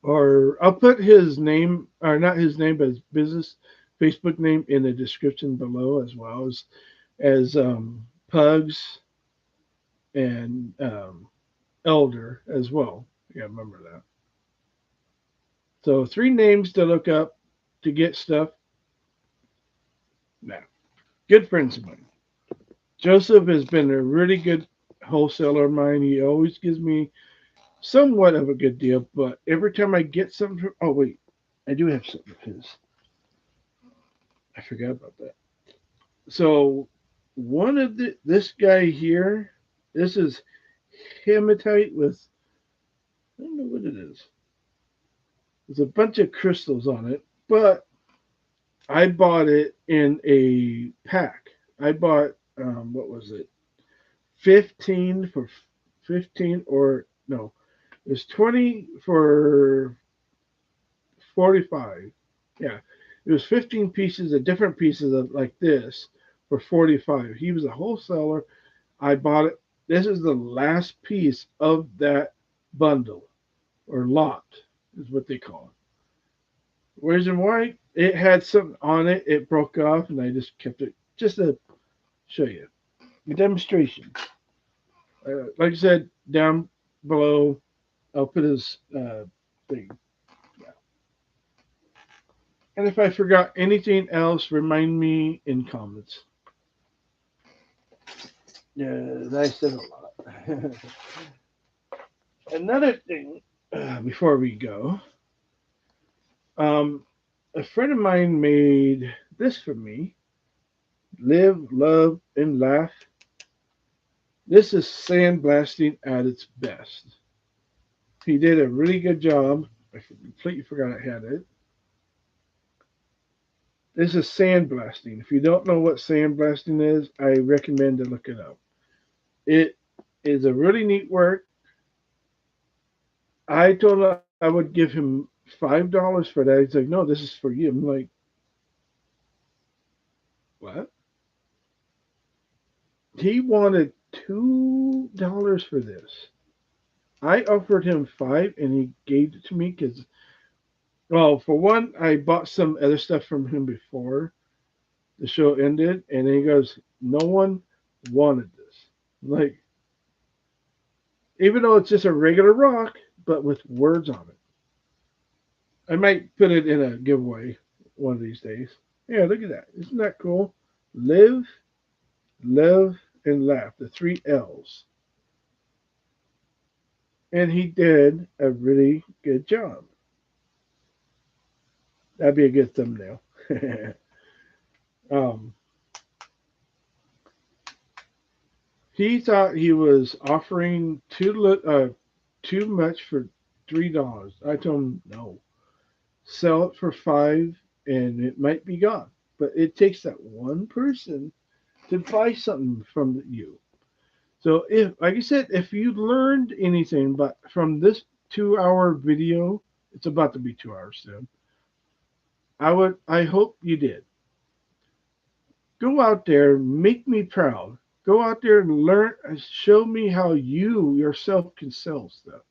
Or I'll put his name, or not his name, but his business Facebook name in the description below, as well as Pugs and Elder as well. You gotta remember that. So 3 names to look up to get stuff. Now, good friends of mine. Joseph has been a really good wholesaler of mine. He always gives me somewhat of a good deal, but every time I get something from, oh wait, I do have something of his. I forgot about that. So one of this guy here, this is hematite with, I don't know what it is. There's a bunch of crystals on it, but I bought it in a pack. I bought what was it? 15 for 15, or no, it was 20 for 45. Yeah, it was 15 pieces of different pieces of like this for 45. He was a wholesaler. I bought it. This is the last piece of that bundle or lot is what they call it. Reason why it had something on it, it broke off, and I just kept it just to show you a demonstration. Like I said, down below, I'll put his thing. Yeah. And if I forgot anything else, remind me in comments. Yeah, I said a lot. Another thing, before we go, a friend of mine made this for me. Live, love, and laugh. This is sandblasting at its best. He did a really good job. I completely forgot I had it. This is sandblasting. If you don't know what sandblasting is, I recommend to look it up. It is a really neat work. I told him I would give him $5 for that. He's like, no, this is for you. I'm like, what? He wanted $2 for this. I offered him 5 and he gave it to me because, well, for one, I bought some other stuff from him before the show ended, and then he goes, no one wanted this. I'm like, even though it's just a regular rock, but with words on it. I might put it in a giveaway one of these days. Yeah, look at that. Isn't that cool? Live, love, and laugh. The 3 L's. And he did a really good job. That'd be a good thumbnail. um, he thought he was offering too much for $3. I told him no. Sell it for $5 and it might be gone. But it takes that one person to buy something from you. So if, like I said, if you learned anything but from this 2-hour video, it's about to be 2 hours soon. I hope you did. Go out there, make me proud. Go out there and learn, show me how you yourself can sell stuff.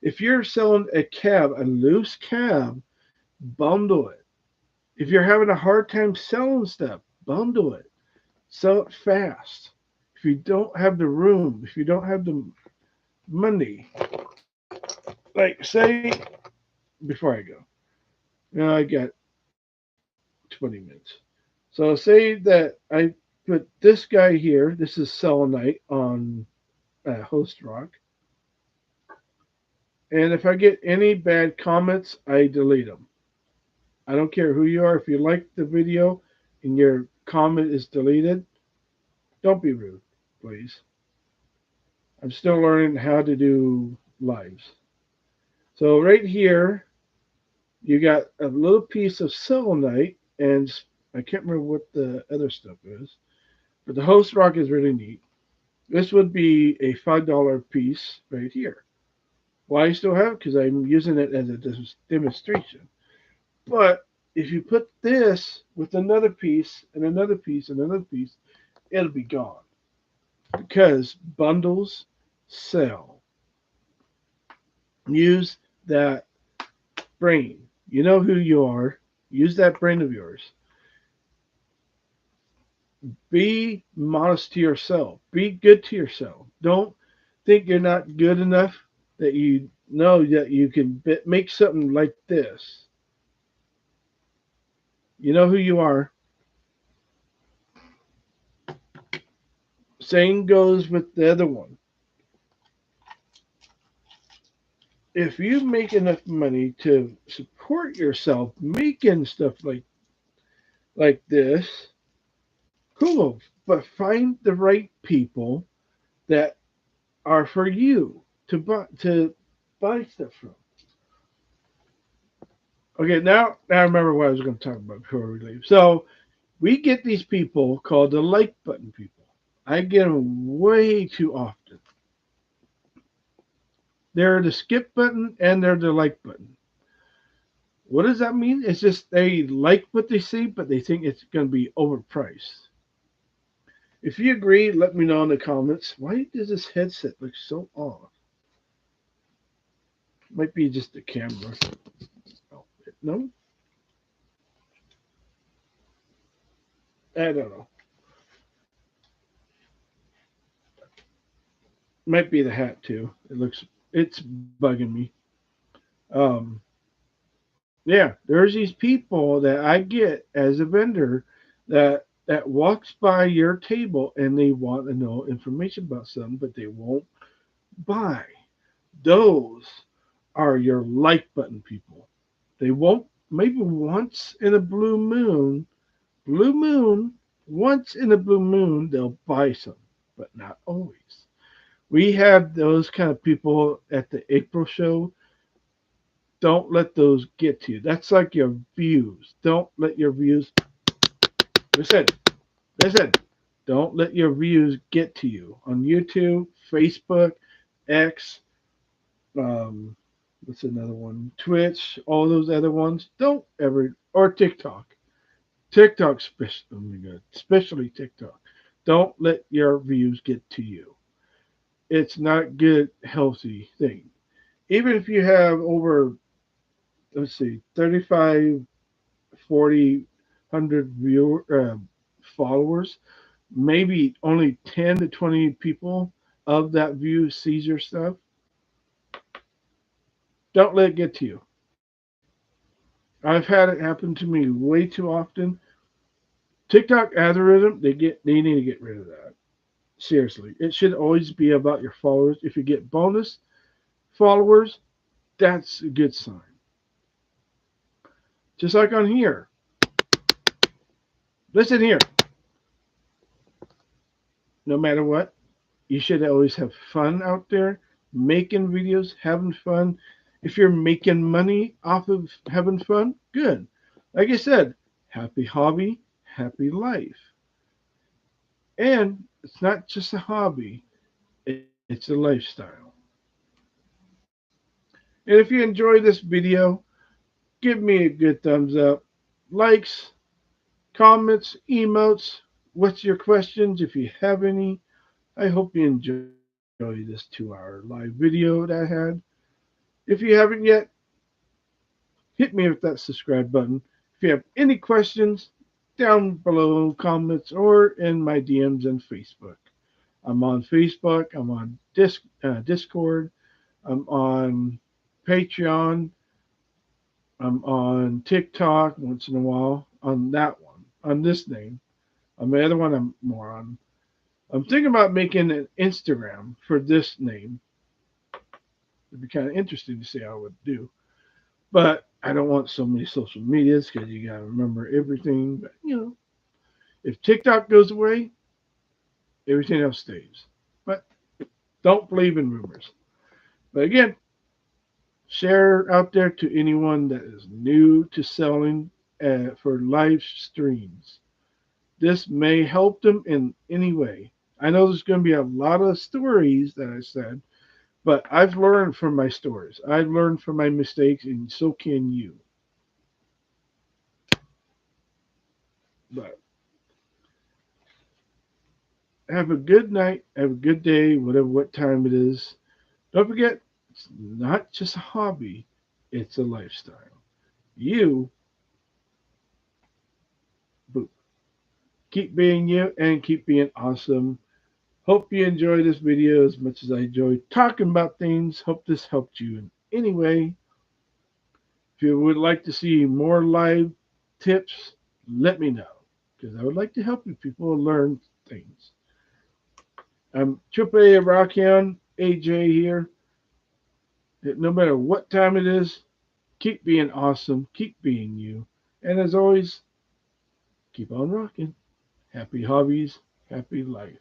If you're selling a cab, a loose cab, bundle it. If you're having a hard time selling stuff, bundle it. Sell it fast. If you don't have the room, if you don't have the money, like say, before I go, now I got 20 minutes. So say that I put this guy here, this is selenite on Host Rock. And if I get any bad comments, I delete them. I don't care who you are. If you like the video and your comment is deleted, don't be rude, please. I'm still learning how to do lives. So right here, you got a little piece of selenite, and I can't remember what the other stuff is, but the host rock is really neat. This would be a $5 piece right here. Why I still have it? Because I'm using it as a demonstration. But if you put this with another piece and another piece and another piece, it'll be gone. Because bundles sell. Use that brain. You know who you are. Use that brain of yours. Be modest to yourself. Be good to yourself. Don't think you're not good enough, that you know that you can make something like this. You know who you are. Same goes with the other one. If you make enough money to support yourself making stuff like this, cool. But find the right people that are for you to buy stuff from. Okay, now I remember what I was going to talk about before we leave. So we get these people called the like button people. I get them way too often. They're the skip button and they're the like button. What does that mean? It's just they like what they see, but they think it's going to be overpriced. If you agree, let me know in the comments. Why does this headset look so off? Might be just the camera. Oh, no? I don't know. Might be the hat too. It's bugging me. Um, yeah, there's these people that I get as a vendor that walks by your table and they want to know information about something, but they won't buy. Those are your like button people. They won't, maybe once in a blue moon, once in a blue moon, they'll buy some, but not always. We have those kind of people at the April show. Don't let those get to you. That's like your views. Don't let your views, listen, don't let your views get to you on YouTube, Facebook, X, what's another one? Twitch, all those other ones. Don't ever, or TikTok. TikTok, oh my God, especially TikTok. Don't let your views get to you. It's not a good, healthy thing. Even if you have over, let's see, 35, 40, 100 followers, maybe only 10 to 20 people of that view sees your stuff. Don't let it get to you. I've had it happen to me way too often. TikTok algorithm, they need to get rid of that. Seriously, it should always be about your followers. If you get bonus followers, that's a good sign. Just like on here. Listen here. No matter what, you should always have fun out there, making videos, having fun. If you're making money off of having fun, good. Like I said, happy hobby, happy life. And it's not just a hobby, it's a lifestyle. And if you enjoyed this video, give me a good thumbs up. Likes, comments, emotes. What's your questions if you have any? I hope you enjoy this 2-hour live video that I had. If you haven't yet, hit me with that subscribe button. If you have any questions, down below comments or in my DMs on Facebook. I'm on Facebook. I'm on Discord. I'm on Patreon. I'm on TikTok once in a while on that one, on this name. On the other one, I'm more on. I'm thinking about making an Instagram for this name. It'd be kind of interesting to see how it would do. But I don't want so many social medias because you got to remember everything. But, if TikTok goes away, everything else stays. But don't believe in rumors. But again, share out there to anyone that is new to selling for live streams. This may help them in any way. I know there's going to be a lot of stories that I said, but I've learned from my stories. I've learned from my mistakes, and so can you. But have a good night. Have a good day, what time it is. Don't forget, it's not just a hobby, it's a lifestyle. You, boo, keep being you and keep being awesome. Hope you enjoy this video as much as I enjoy talking about things. Hope this helped you in any way. If you would like to see more live tips, let me know because I would like to help you people learn things. I'm 𝓐 փÄ AJ here. No matter what time it is, keep being awesome, keep being you, and as always, keep on rocking. Happy hobbies, happy life.